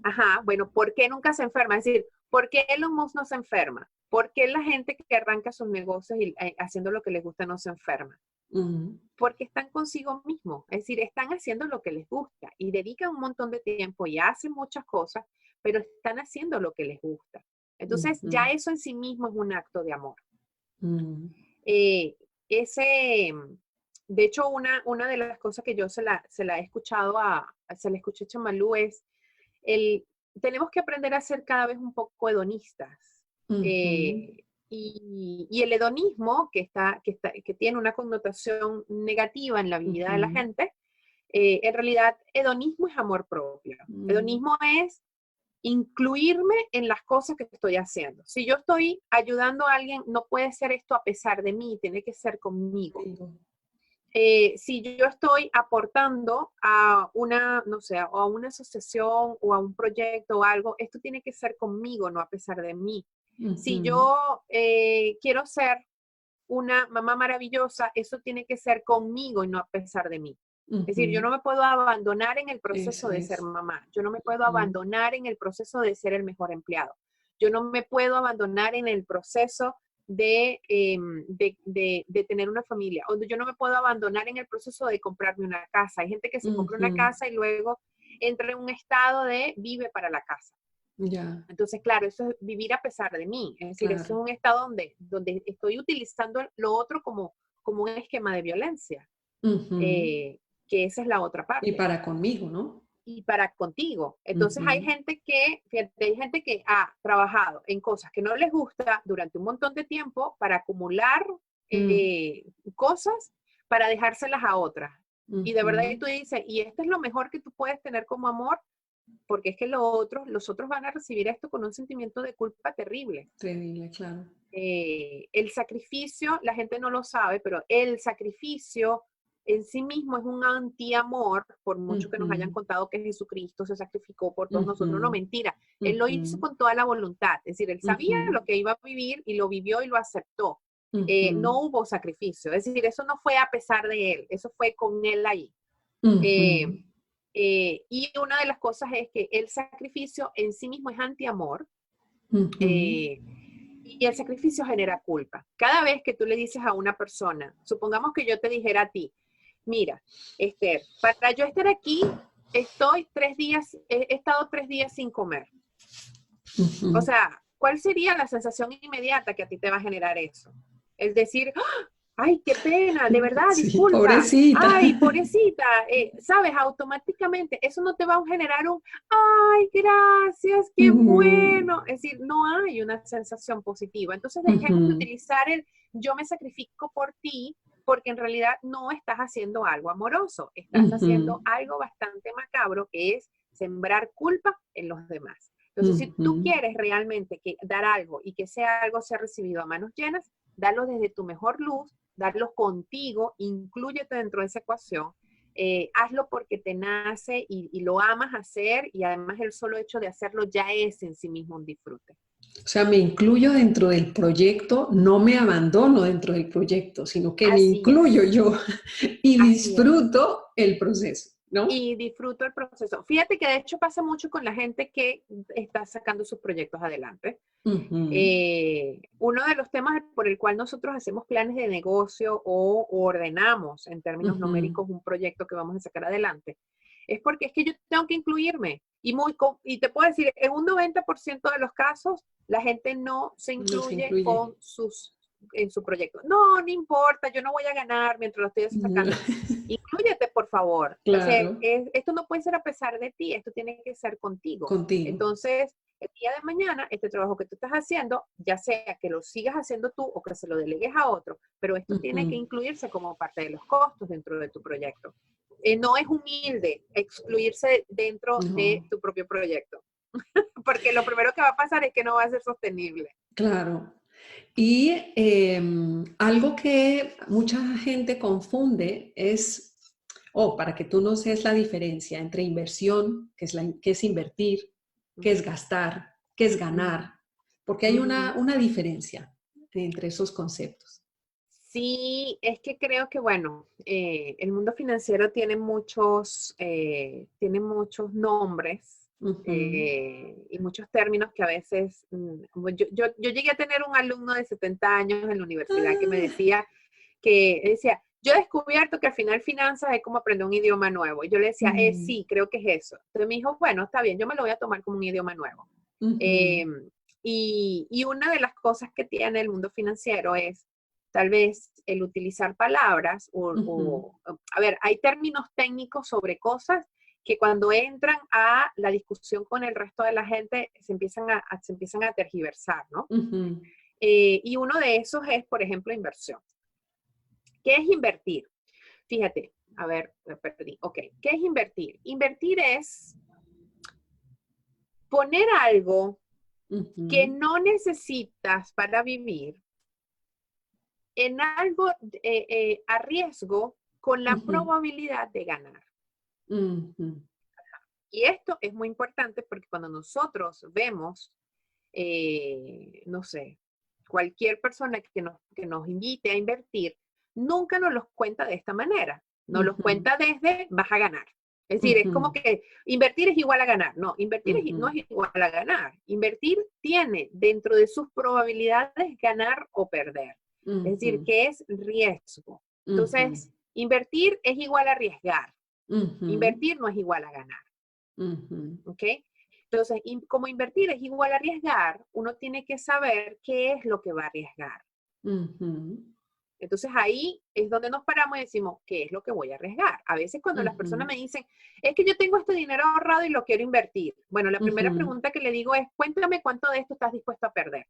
Ajá, bueno, ¿por qué nunca se enferma? Es decir, ¿por qué Elon Musk no se enferma? ¿Por qué la gente que arranca sus negocios y haciendo lo que les gusta no se enferma? Ujú. Porque están consigo mismos, es decir, están haciendo lo que les gusta y dedican un montón de tiempo y hacen muchas cosas, pero están haciendo lo que les gusta. Entonces, ya Ujú. eso en sí mismo es un acto de amor. Mm. Eh, ese, de hecho, una de las cosas que yo se la he escuchado se la escuché a Chamalú es el, tenemos que aprender a ser cada vez un poco hedonistas. Ujú. Y el hedonismo, que tiene una connotación negativa en la vida de la Ujú. gente, en realidad, hedonismo es amor propio. Mm. Hedonismo es incluirme en las cosas que estoy haciendo. Si yo estoy ayudando a alguien, no puede ser esto a pesar de mí, tiene que ser conmigo. Digo. Si yo estoy aportando a una, no sé, o a una asociación o a un proyecto o algo, esto tiene que ser conmigo, no a pesar de mí. Si Ujú. yo quiero ser una mamá maravillosa, eso tiene que ser conmigo y no a pesar de mí. Es decir, yo Ujú. no me puedo abandonar en el proceso Eso de ser es. mamá, yo no me puedo Ujú. abandonar en el proceso de ser el mejor empleado, yo no me puedo abandonar en el proceso de tener una familia, o yo no me puedo abandonar en el proceso de comprarme una casa. Hay gente que se compra una Ujú. casa y luego entra en un estado de vive para la casa. Ya, Entonces, claro, eso es vivir a pesar de mí. Es decir, eso claro. es un estado donde estoy utilizando lo otro como un esquema de violencia, Ujú. que esa es la otra Y parte. para conmigo, ¿no? Y para contigo. Entonces hay Ujú. gente que, fíjate, hay gente que ha trabajado en cosas que no les gusta durante un montón de tiempo para acumular Mm. cosas para dejárselas a otras. Y de verdad Ujú. que tú dices, y esto es lo mejor que tú puedes tener como amor, porque es que los otros van a recibir esto con un sentimiento de culpa terrible. Terrible, claro. El sacrificio, la gente no lo sabe, pero el sacrificio en sí mismo es un anti-amor, por mucho que nos hayan Ujú. contado que Jesucristo se sacrificó por todos Ujú. nosotros. No, mentira. Él lo hizo Ujú. con toda la voluntad. Es decir, él sabía Ujú. lo que iba a vivir y lo vivió y lo aceptó. No Ujú. hubo sacrificio. Es decir, eso no fue a pesar de él, eso fue con él ahí. Ujú. Eh, y una de las cosas es que el sacrificio en sí mismo es anti-amor. Ujú. eh, y el sacrificio genera culpa. Cada vez que tú le dices a una persona, supongamos que yo te dijera a ti, mira, Esther, para yo estar aquí, he estado 3 días sin comer. O Ujú. sea, ¿cuál sería la sensación inmediata que a ti te va a generar eso? Es decir, ¡ah! Ay, qué pena, de verdad, Sí, disculpa. pobrecita. Ay, pobrecita, sabes, automáticamente eso no te va a generar un, ay, gracias, qué Mm, bueno. Es decir, no hay una sensación positiva. Entonces dejemos de ujú, utilizar el yo me sacrifico por ti, porque en realidad no estás haciendo algo amoroso, estás ujú, haciendo algo bastante macabro, que es sembrar culpa en los demás. Entonces, si tú ujú. quieres realmente dar algo y que sea algo sea recibido a manos llenas, dalo desde tu mejor luz, darlo contigo, inclúyete dentro de esa ecuación, hazlo porque te nace y lo amas hacer, y además el solo hecho de hacerlo ya es en sí mismo un disfrute. O sea, me incluyo dentro del proyecto, no me abandono dentro del proyecto, sino que me Así incluyo es, yo y así es. disfruto el proceso, ¿no? Y disfruto el proceso. Fíjate que de hecho pasa mucho con la gente que está sacando sus proyectos adelante. Ujú, Uno de los temas por el cual nosotros hacemos planes de negocio o ordenamos en términos ujú, numéricos un proyecto que vamos a sacar adelante, es porque es que yo tengo que incluirme. Y te puedo decir, en un 90% de los casos, la gente no se no se incluye incluye. en su proyecto. No, no importa, yo no voy a ganar mientras lo estoy sacando. Inclúyete, por favor. O sea, Claro, esto no puede ser a pesar de ti, esto tiene que ser contigo. contigo. Entonces, el día de mañana, este trabajo que tú estás haciendo, ya sea que lo sigas haciendo tú o que se lo delegues a otro, pero esto tiene que Ujú, incluirse como parte de los costos dentro de tu proyecto. No es humilde excluirse dentro de no, tu propio proyecto, porque lo primero que va a pasar es que no va a ser sostenible. claro. Y algo que mucha gente confunde es, para que tú no seas la diferencia entre inversión, que es invertir, que es gastar, que es Ujú, ganar, porque hay ujú. una diferencia entre esos conceptos. Sí, es que creo que, bueno, el mundo financiero tiene muchos nombres Ujú. y muchos términos que a veces, yo llegué a tener un alumno de 70 años en la universidad que me Ah, decía, yo he descubierto que al final finanzas es como aprender un idioma nuevo. Y yo le decía, mm, sí, creo que es eso. Entonces me dijo, bueno, está bien, yo me lo voy a tomar como un idioma nuevo. ujú, Eh, y una de las cosas que tiene el mundo financiero es tal vez el utilizar palabras ujú, a ver, hay términos técnicos sobre cosas que cuando entran a la discusión con el resto de la gente se empiezan a tergiversar, ¿no? ujú, Y uno de esos es, por ejemplo, inversión. ¿Qué es invertir? Fíjate, a ver, me perdí. Ok, ¿qué es invertir? Invertir es poner algo que ujú, no necesitas para vivir en algo a riesgo con la ujú, probabilidad de ganar. ujú, Y esto es muy importante porque cuando nosotros vemos, no sé, cualquier persona que nos invite a invertir, nunca nos los cuenta de esta manera. Nos los ujú, cuenta desde vas a ganar. Es decir, es como ujú, que invertir es igual a ganar. No, no ujú, es igual a ganar. Invertir tiene dentro de sus probabilidades ganar o perder. Es decir, ujú, que es riesgo. ujú, Entonces, invertir es igual a arriesgar. ujú, Invertir no es igual a ganar. ujú, ¿Ok? Entonces, como invertir es igual a arriesgar, uno tiene que saber qué es lo que va a arriesgar. ujú, Entonces ahí es donde nos paramos y decimos, ¿qué es lo que voy a arriesgar? A veces cuando las personas ujú, me dicen, es que yo tengo este dinero ahorrado y lo quiero invertir. Bueno, la primera ujú, pregunta que le digo es, cuéntame cuánto de esto estás dispuesto a perder.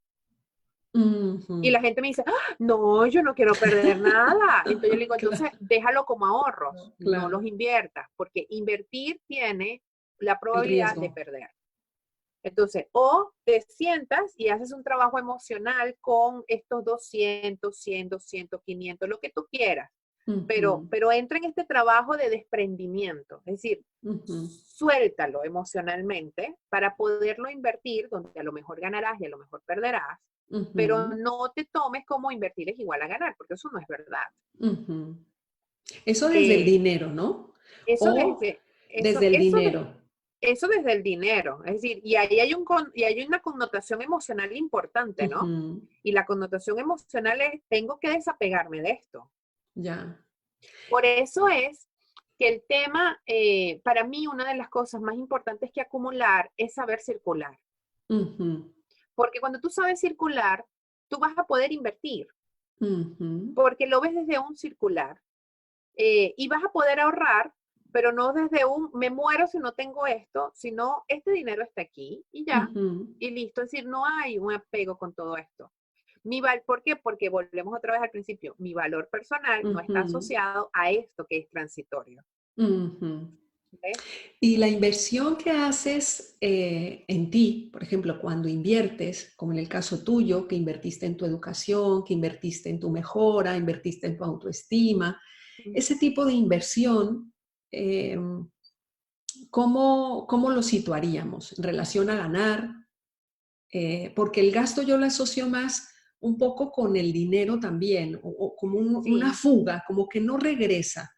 Y ujú. la gente me dice, "Ah, no, yo no quiero perder nada". Entonces yo le digo, entonces Claro, déjalo como ahorros, no los claro, inviertas, porque invertir tiene la el probabilidad de riesgo. perder. Entonces, o te sientas y haces un trabajo emocional con estos 200, 100, 200, 500, lo que tú quieras, Ujú, pero entra en este trabajo de desprendimiento, es decir, ujú, suéltalo emocionalmente para poderlo invertir, donde a lo mejor ganarás y a lo mejor perderás, pero ujú, no te tomes como invertir es igual a ganar, porque eso no es verdad. ujú. Eso desde el Eh, dinero, ¿no? eso O desde, desde el eso dinero. Eso desde el dinero, es decir, y hay una connotación emocional importante, ¿no? Ujú, Y la connotación emocional es, tengo que desapegarme de esto. ya. Por eso es que el tema, para mí, una de las cosas más importantes que acumular es saber circular. Ujú, Porque cuando tú sabes circular, tú vas a poder invertir, Ujú, porque lo ves desde un circular. Y vas a poder ahorrar, pero no desde un me muero si no tengo esto, sino este dinero está aquí y ya, ujú, y listo. Es decir, no hay un apego con todo esto. ¿Por qué? Porque volvemos otra vez al principio. Mi valor personal no está ujú, asociado a esto que es transitorio. ujú. ¿Ves? Y la inversión que haces en ti, por ejemplo, cuando inviertes, como en el caso tuyo, que invertiste en tu educación, que invertiste en tu mejora, invertiste en tu autoestima, ese tipo de inversión, eh, ¿cómo lo situaríamos en relación a ganar? Porque el gasto yo lo asocio más un poco con el dinero también, o como una Sí, fuga, como que no regresa.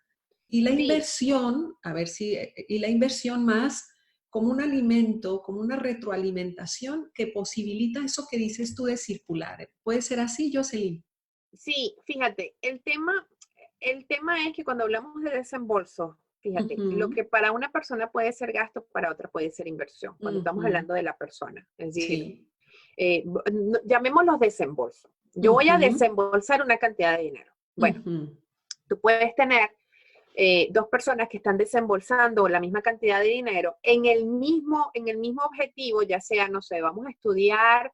Y la sí, inversión, a ver si, y la inversión más como un alimento, como una retroalimentación que posibilita eso que dices tú de circular. ¿Puede ser así, Jocelyn? sí, fíjate, el tema es que cuando hablamos de desembolso, fíjate, lo Ujú, que para una persona puede ser gasto, para otra puede ser inversión, cuando estamos ujú, hablando de la persona. Es decir, sí. llamémoslos desembolso. Yo voy a Ujú, desembolsar una cantidad de dinero. Bueno, ujú, tú puedes tener dos personas que están desembolsando la misma cantidad de dinero en el mismo objetivo, ya sea, no sé, vamos a estudiar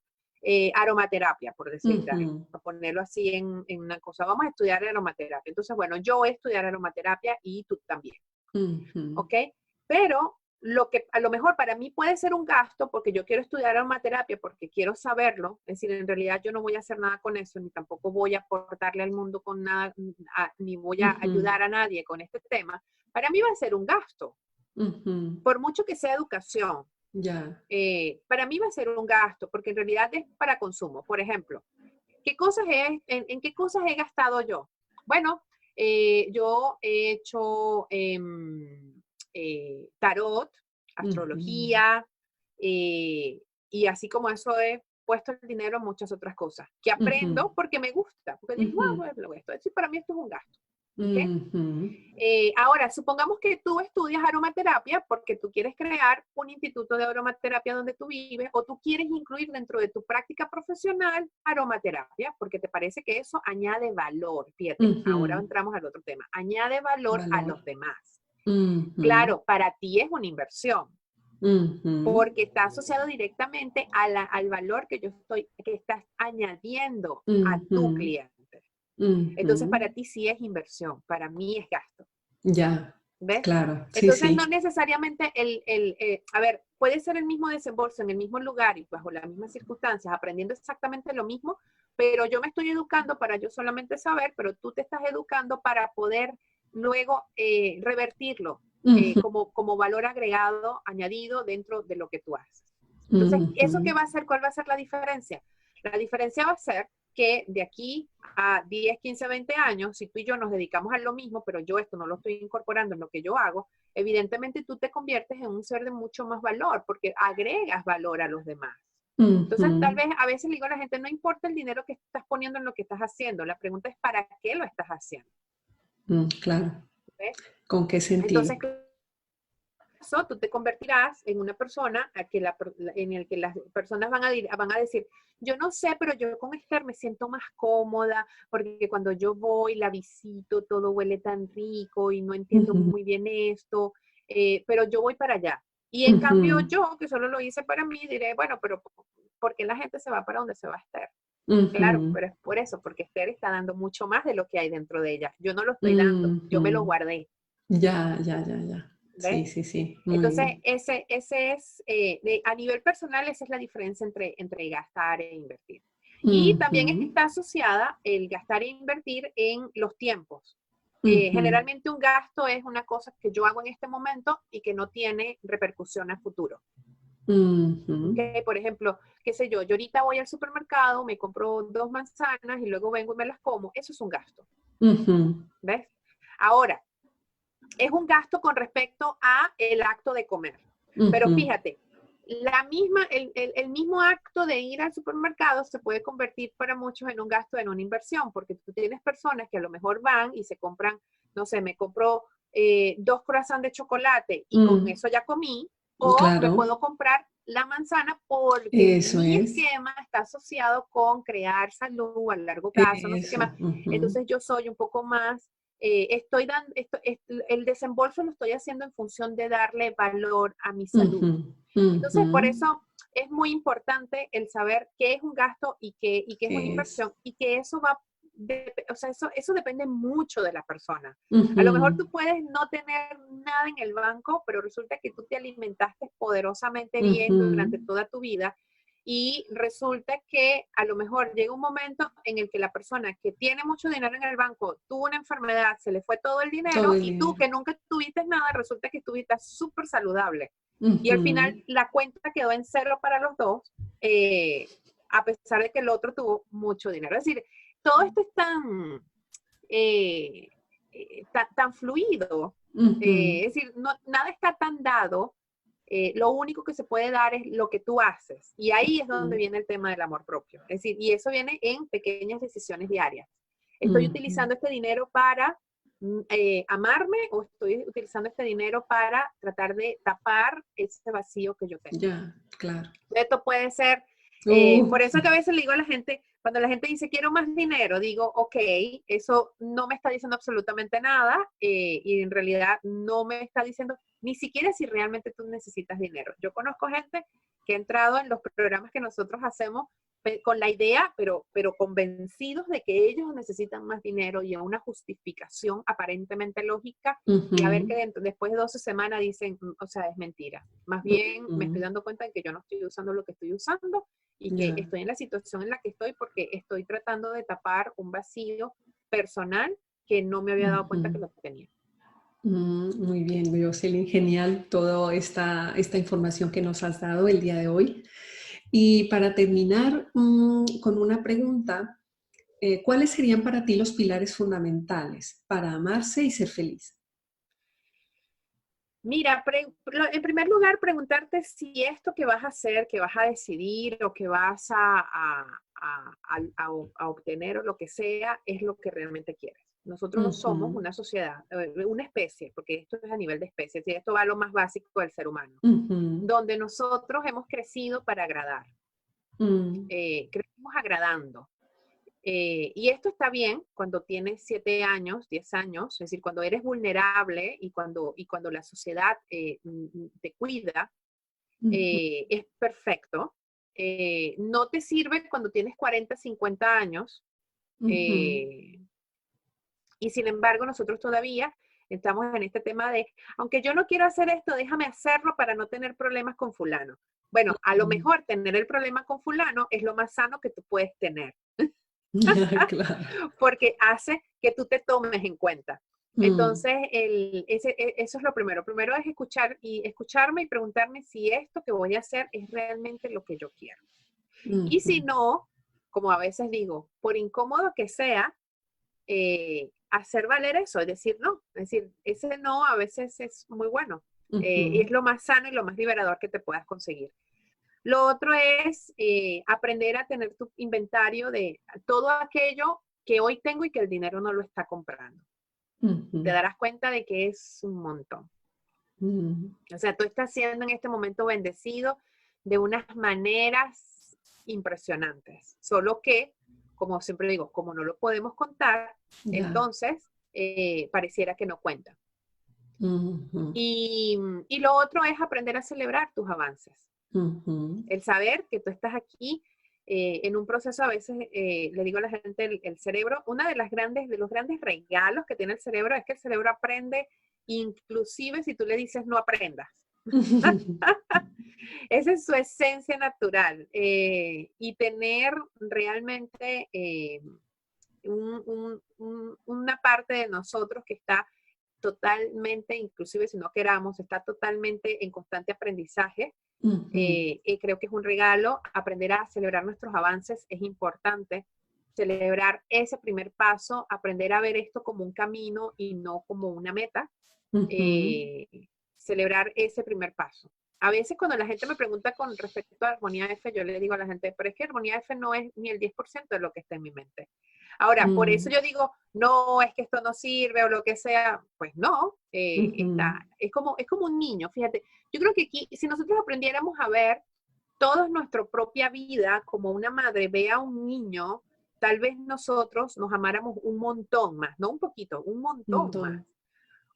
aromaterapia, por decir algo, ujú, para ponerlo así en una cosa, vamos a estudiar aromaterapia. Entonces, bueno, yo voy a estudiar aromaterapia y tú también. ujú, ¿Ok? Pero lo que a lo mejor para mí puede ser un gasto porque yo quiero estudiar aromaterapia, porque quiero saberlo, es decir, en realidad yo no voy a hacer nada con eso, ni tampoco voy a aportarle al mundo con nada, ni voy a ujú, ayudar a nadie con este tema, para mí va a ser un gasto, ujú. por mucho que sea educación. Ya. Para mí va a ser un gasto, porque en realidad es para consumo. Por ejemplo, ¿en qué cosas he gastado yo? Bueno, yo he hecho tarot, Ujú, astrología, y así como eso he puesto el dinero en muchas otras cosas, que ujú, aprendo porque me gusta, porque digo, ujú, wow, lo esto, para mí esto es un gasto. ¿Ok? ujú, Ahora, supongamos que tú estudias aromaterapia porque tú quieres crear un instituto de aromaterapia donde tú vives o tú quieres incluir dentro de tu práctica profesional aromaterapia porque te parece que eso añade valor. Fíjate, ahora ujú. entramos al otro tema. Añade valor a Valor. los demás. Ujú, Claro, para ti es una inversión ujú, porque está asociado directamente al valor que estás añadiendo a tu ujú, cliente. Entonces, ujú. para ti sí es inversión, para mí es gasto. Ya, ¿Ves? claro, sí, Entonces, no sí. necesariamente a ver, puede ser el mismo desembolso en el mismo lugar y bajo las mismas circunstancias, aprendiendo exactamente lo mismo, pero yo me estoy educando para yo solamente saber, pero tú te estás educando para poder luego revertirlo Ujú, como valor agregado, añadido dentro de lo que tú haces. Entonces, ¿eso qué ujú, va a ser? ¿Cuál va a ser la diferencia? La diferencia va a ser que de aquí a 10, 15, 20 años, si tú y yo nos dedicamos a lo mismo, pero yo esto no lo estoy incorporando en lo que yo hago, evidentemente tú te conviertes en un ser de mucho más valor porque agregas valor a los demás. Entonces, tal ujú. vez a veces le digo a la gente, no importa el dinero que estás poniendo en lo que estás haciendo, la pregunta es para qué lo estás haciendo. Claro. ¿Ves? ¿Con qué sentido? Entonces, eso, tú te convertirás en una persona en el que las personas van a decir, yo no sé, pero yo con Esther me siento más cómoda, porque cuando yo voy, la visito, todo huele tan rico y no entiendo Ujú, muy bien esto, pero yo voy para allá. Y en cambio ujú, yo, que solo lo hice para mí, diré, bueno, pero ¿por qué la gente se va para donde se va Esther? Claro, ujú. pero es por eso, porque Esther está dando mucho más de lo que hay dentro de ella. Yo no lo estoy dando, yo me lo Ujú. guardé. Ya, ya, ya, ya. ¿Ves? Sí, sí, sí. Muy Entonces, bien. ese es, a nivel personal, esa es la diferencia entre gastar e invertir. Y también Ujú, está asociada el gastar e invertir en los tiempos. ujú, Generalmente un gasto es una cosa que yo hago en este momento y que no tiene repercusión a futuro. ujú, ¿Okay? Por ejemplo, qué sé yo ahorita voy al supermercado, me compro 2 manzanas y luego vengo y me las como. Eso es un gasto. ujú, ¿Ves? Ahora, es un gasto con respecto a el acto de comer. Pero ujú. fíjate, el mismo acto de ir al supermercado se puede convertir para muchos en un gasto, en una inversión, porque tú tienes personas que a lo mejor van y se compran, no sé, me compro 2 croissants de chocolate y con Mm, eso ya comí, o me claro. puedo comprar la manzana porque Eso mi es. esquema está asociado con crear salud a largo plazo, no sé qué Eso. más. Entonces yo soy un poco más, estoy dando, el desembolso lo estoy haciendo en función de darle valor a mi salud. Ujú, Entonces, por ujú. eso es muy importante el saber qué es un gasto y qué es una Es. inversión y que eso va, o sea, eso depende mucho de la persona. A lo mejor Ujú, tú puedes no tener nada en el banco, pero resulta que tú te alimentaste poderosamente bien ujú. durante toda tu vida y resulta que a lo mejor llega un momento en el que la persona que tiene mucho dinero en el banco tuvo una enfermedad, se le fue todo el Todo dinero el y tú dinero. que nunca tuviste nada, resulta que estuviste súper saludable. Y al final Ujú, la cuenta quedó en cero para los dos, eh, a pesar de que el otro tuvo mucho dinero. Es decir, todo esto es eh, tan fluido. ujú, Es decir, no, nada está tan dado. Lo único que se puede dar es lo que tú haces. Y ahí es donde ujú, viene el tema del amor propio. Es decir, y eso viene en pequeñas decisiones diarias. Estoy ujú. utilizando este dinero para amarme o estoy utilizando este dinero para tratar de tapar ese vacío que yo tengo. Ya, claro. Esto puede ser, por Uf, eso que a veces le digo a la gente, cuando la gente dice quiero más dinero, digo, ok, eso no me está diciendo absolutamente nada y en realidad no me está diciendo ni siquiera si realmente tú necesitas dinero. Yo conozco gente que ha entrado en los programas que nosotros hacemos con la idea, pero convencidos de que ellos necesitan más dinero y a una justificación aparentemente lógica y a ver ujú, que después de 12 semanas dicen, o sea, es mentira. Más bien me estoy ujú. dando cuenta de que yo no estoy usando lo que estoy usando y que Ya. estoy en la situación en la que estoy porque estoy tratando de tapar un vacío personal que no me había dado cuenta que Ujú. lo tenía. Muy bien, Jocelyn, genial toda esta información que nos has dado el día de hoy. Y para terminar, con una pregunta, ¿cuáles serían para ti los pilares fundamentales para amarse y ser feliz? Mira, en primer lugar, preguntarte si esto que vas a hacer, que vas a decidir o que vas a obtener o lo que sea, es lo que realmente quieres. Nosotros somos Ujú, una sociedad, una especie, porque esto es a nivel de especie, y esto va a lo más básico del ser humano, ujú, donde nosotros hemos crecido para agradar, mm, crecimos agradando. Y esto está bien cuando tienes 7 años, 10 años, es decir, cuando eres vulnerable y cuando la sociedad te cuida, ujú, es perfecto. No te sirve cuando tienes 40, 50 años. ujú. eh, y sin embargo, nosotros todavía estamos en este tema de, aunque yo no quiero hacer esto, déjame hacerlo para no tener problemas con fulano. Bueno, a lo Mm. mejor tener el problema con fulano es lo más sano que tú puedes tener, Claro. porque hace que tú te tomes en cuenta. Mm, Entonces, eso es lo primero. Primero es escuchar y escucharme y preguntarme si esto que voy a hacer es realmente lo que yo quiero. Y ujú, si no, como a veces digo, por incómodo que sea, hacer valer eso, es decir, no. Es decir, ese no a veces es muy bueno. Y es ujú, lo más sano y lo más liberador que te puedas conseguir. Lo otro es aprender a tener tu inventario de todo aquello que hoy tengo y que el dinero no lo está comprando. Te ujú, darás cuenta de que es un montón. mm. O sea, tú estás siendo en este momento bendecido de unas maneras impresionantes. Solo que, como siempre digo, como no lo podemos contar, Ya. entonces pareciera que no cuenta. Ujú, Y lo otro es aprender a celebrar tus avances. ujú, El saber que tú estás aquí en un proceso, a veces le digo a la gente, el cerebro, una de los grandes regalos que tiene el cerebro es que el cerebro aprende, inclusive si tú le dices no aprendas. Esa es su esencia natural. Y tener realmente una parte de nosotros que está totalmente, inclusive si no queramos, está totalmente en constante aprendizaje. ujú, Creo que es un regalo. Aprender a celebrar nuestros avances es importante. Celebrar ese primer paso, aprender a ver esto como un camino y no como una meta. ujú. eh, Celebrar ese primer paso. A veces cuando la gente me pregunta con respecto a armonía F, yo le digo a la gente, pero es que armonía F no es ni el 10% de lo que está en mi mente. Ahora, por eso Mm, yo digo, no, es que esto no sirve o lo que sea. Pues no, ujú, es como un niño, fíjate. Yo creo que aquí, si nosotros aprendiéramos a ver toda nuestra propia vida, como una madre ve a un niño, tal vez nosotros nos amáramos un montón más, no un poquito, un Un montón más. montón.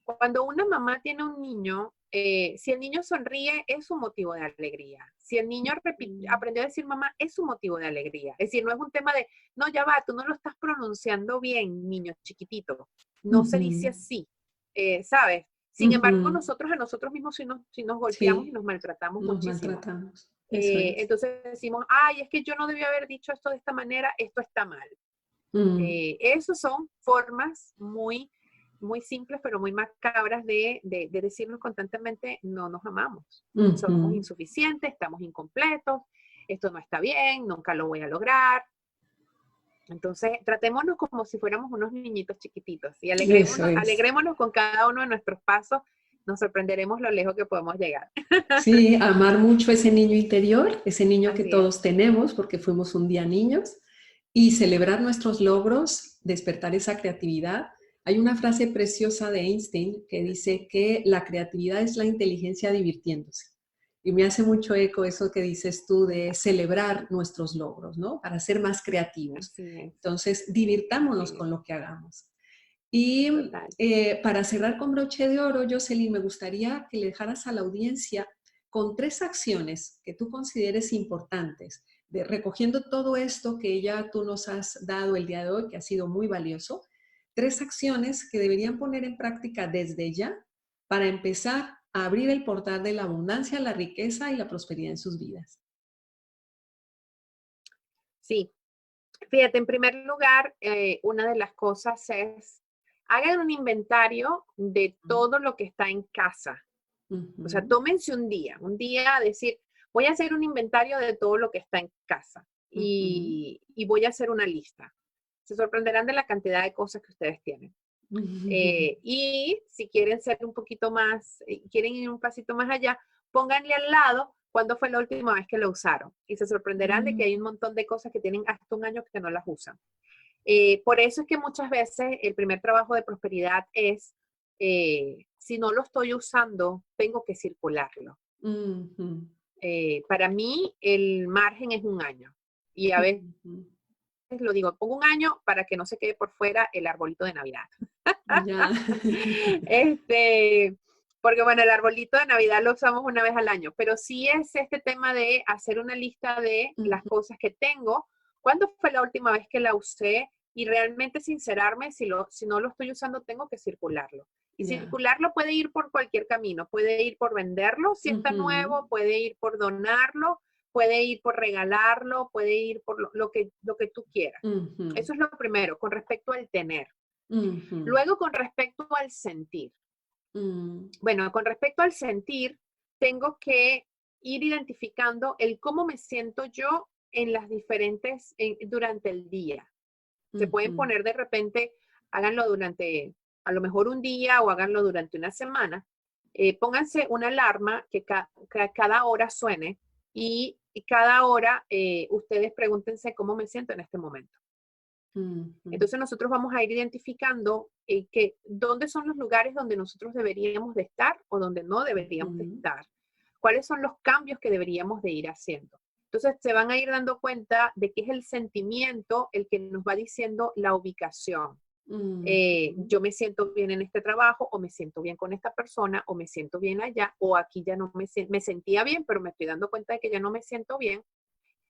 Cuando una mamá tiene un niño, si el niño sonríe, es un motivo de alegría. Si el niño aprendió a decir mamá, es un motivo de alegría. Es decir, no es un tema de, no, ya va, tú no lo estás pronunciando bien, niño chiquitito. No se dice Ujú, así, ¿sabes? Sin embargo, ujú. nosotros a nosotros mismos si nos golpeamos y Sí, nos maltratamos nos muchísimo. maltratamos. Eso es. Entonces decimos, ay, es que yo no debía haber dicho esto de esta manera, esto está mal. Mm, Esas son formas muy, muy simples, pero muy macabras de decirnos constantemente, no nos amamos, somos ujú. insuficientes, estamos incompletos, esto no está bien, nunca lo voy a lograr. Entonces, tratémonos como si fuéramos unos niñitos chiquititos y Eso alegrémonos, es. alegrémonos con cada uno de nuestros pasos, nos sorprenderemos lo lejos que podemos llegar. Sí, amar mucho ese niño interior, ese niño que Así es. todos tenemos porque fuimos un día niños, y celebrar nuestros logros, despertar esa creatividad. Hay una frase preciosa de Einstein que dice que la creatividad es la inteligencia divirtiéndose. Y me hace mucho eco eso que dices tú de celebrar nuestros logros, ¿no? Para ser más creativos. Así es, Entonces, divirtámonos así con es, lo que hagamos. Y total. para cerrar con broche de oro, Jocelyn, me gustaría que le dejaras a la audiencia con 3 acciones que tú consideres importantes, recogiendo todo esto que ya tú nos has dado el día de hoy, que ha sido muy valioso, 3 acciones que deberían poner en práctica desde ya para empezar a abrir el portal de la abundancia, la riqueza y la prosperidad en sus vidas. Sí, fíjate, en primer lugar, una de las cosas es, hagan un inventario de todo lo que está en casa. O sea, Ujú, tómense un día a decir, voy a hacer un inventario de todo lo que está en casa ujú, y voy a hacer una lista. Se sorprenderán de la cantidad de cosas que ustedes tienen. ujú. Y si quieren ser un poquito más, quieren ir un pasito más allá, pónganle al lado cuándo fue la última vez que lo usaron. Y se sorprenderán de que hay un montón de cosas que tienen hasta un año que no las usan. Por eso es que muchas veces el primer trabajo de prosperidad es, si no lo estoy usando, tengo que circularlo. Ujú, Para mí el margen es un año. Y a veces ujú. lo digo, pongo un año para que no se quede por fuera el arbolito de Navidad. Ya. Este, porque bueno, el arbolito de Navidad lo usamos una vez al año, pero sí es este tema de hacer una lista de las Ujú, cosas que tengo, cuándo fue la última vez que la usé y realmente sincerarme, si no lo estoy usando, tengo que circularlo. Y ya. circularlo puede ir por cualquier camino, puede ir por venderlo si está Ujú, nuevo, puede ir por donarlo, puede ir por regalarlo, puede ir por lo que tú quieras. ujú, Eso es lo primero, con respecto al tener. ujú, Luego, con respecto al sentir. mm, Bueno, con respecto al sentir, tengo que ir identificando el cómo me siento yo en las diferentes, durante el día. Se pueden ujú, poner de repente, háganlo durante a lo mejor un día o háganlo durante una semana. Pónganse una alarma que cada hora suene y cada hora ustedes pregúntense cómo me siento en este momento. ujú, Entonces nosotros vamos a ir identificando dónde son los lugares donde nosotros deberíamos de estar o donde no deberíamos de ujú, estar. Cuáles son los cambios que deberíamos de ir haciendo. Entonces se van a ir dando cuenta de que es el sentimiento el que nos va diciendo la ubicación. ujú, Yo me siento bien en este trabajo o me siento bien con esta persona o me siento bien allá o aquí ya no me sentía bien, pero me estoy dando cuenta de que ya no me siento bien.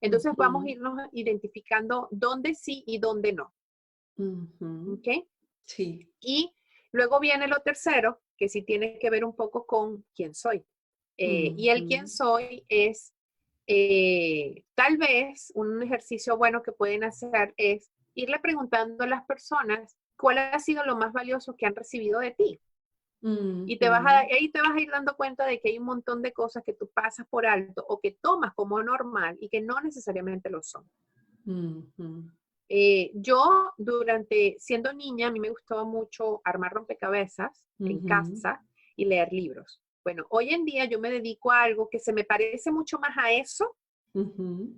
Entonces vamos a ujú, irnos identificando dónde sí y dónde no. ujú. ¿Ok? Sí. Y luego viene lo tercero, que sí tiene que ver un poco con quién soy. Y el quién Ujú, soy es, tal vez un ejercicio bueno que pueden hacer es irle preguntando a las personas cuál ha sido lo más valioso que han recibido de ti. Y ujú, ahí te vas a ir dando cuenta de que hay un montón de cosas que tú pasas por alto o que tomas como normal y que no necesariamente lo son. ujú, Yo, siendo niña, a mí me gustaba mucho armar rompecabezas en ujú, casa y leer libros. Bueno, hoy en día yo me dedico a algo que se me parece mucho más a eso ujú,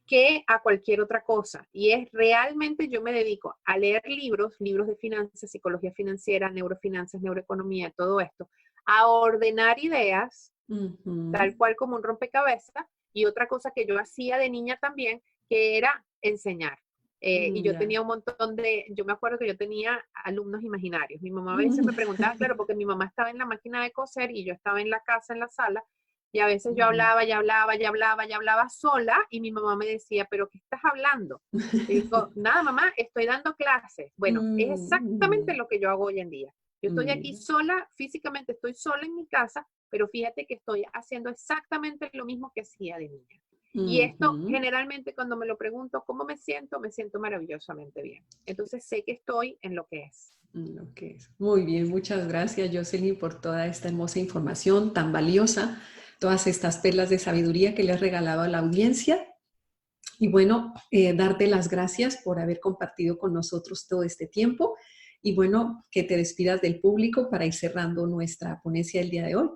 que a cualquier otra cosa. Y es realmente yo me dedico a leer libros de finanzas, psicología financiera, neurofinanzas, neuroeconomía, todo esto, a ordenar ideas, ujú, tal cual como un rompecabezas, Y otra cosa que yo hacía de niña también, que era enseñar. Y yo Ya. tenía un montón yo me acuerdo que yo tenía alumnos imaginarios. Mi mamá a veces me preguntaba, claro, porque mi mamá estaba en la máquina de coser y yo estaba en la casa, en la sala, y a veces yo Ujú. hablaba, y hablaba, y hablaba, y hablaba sola, y mi mamá me decía, ¿pero qué estás hablando? Y digo, nada, mamá, estoy dando clases. Bueno, es exactamente Mm, lo que yo hago hoy en día. Yo estoy aquí mira. sola, físicamente estoy sola en mi casa, pero fíjate que estoy haciendo exactamente lo mismo que hacía de niña. Y esto Ujú. generalmente cuando me lo pregunto, ¿cómo me siento maravillosamente bien. Entonces sé que estoy en lo que es. Ok, muy bien, muchas gracias, Jocelyn, por toda esta hermosa información tan valiosa, todas estas perlas de sabiduría que le has regalado a la audiencia. Y bueno, darte las gracias por haber compartido con nosotros todo este tiempo. Y bueno, que te despidas del público para ir cerrando nuestra ponencia el día de hoy.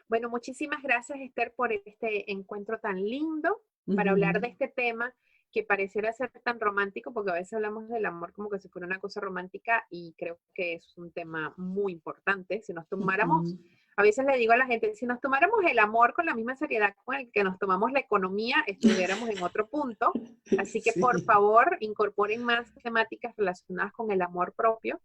Bueno, muchísimas gracias, Esther, por este encuentro tan lindo para hablar de Ujú, este tema que pareciera ser tan romántico, porque a veces hablamos del amor como que si fuera una cosa romántica y creo que es un tema muy importante. Si nos tomáramos, ujú. a veces le digo a la gente, si nos tomáramos el amor con la misma seriedad con el que nos tomamos la economía, estuviéramos en otro punto. Así que por Sí. favor, incorporen más temáticas relacionadas con el amor propio,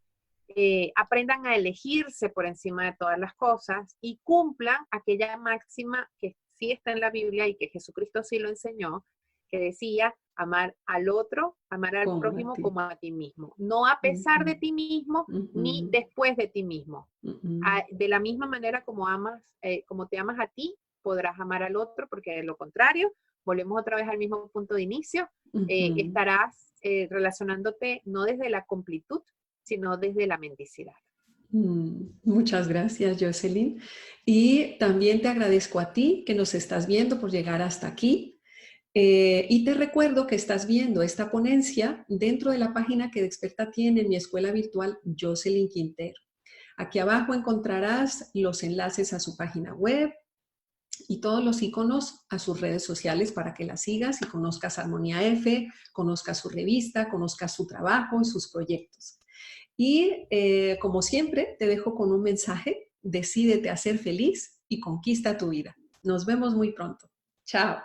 aprendan a elegirse por encima de todas las cosas y cumplan aquella máxima que sí está en la Biblia y que Jesucristo sí lo enseñó, que decía amar al otro, amar al Como a prójimo ti. como a ti mismo, no a Ujú, pesar de ti mismo ni ujú, después de ti mismo. ujú, De la misma manera como como te amas a ti, podrás amar al otro, porque de lo contrario, volvemos otra vez al mismo punto de inicio, ujú. estarás relacionándote no desde la completud, sino desde la mendicidad. Muchas gracias, Jocelyn. Y también te agradezco a ti que nos estás viendo por llegar hasta aquí. Y te recuerdo que estás viendo esta ponencia dentro de la página que Dexperta tiene en mi escuela virtual Jocelyn Quintero. Aquí abajo encontrarás los enlaces a su página web y todos los iconos a sus redes sociales para que la sigas y conozcas Armonía F, conozcas su revista, conozcas su trabajo y sus proyectos. Y como siempre, te dejo con un mensaje: decídete a ser feliz y conquista tu vida. Nos vemos muy pronto. Chao.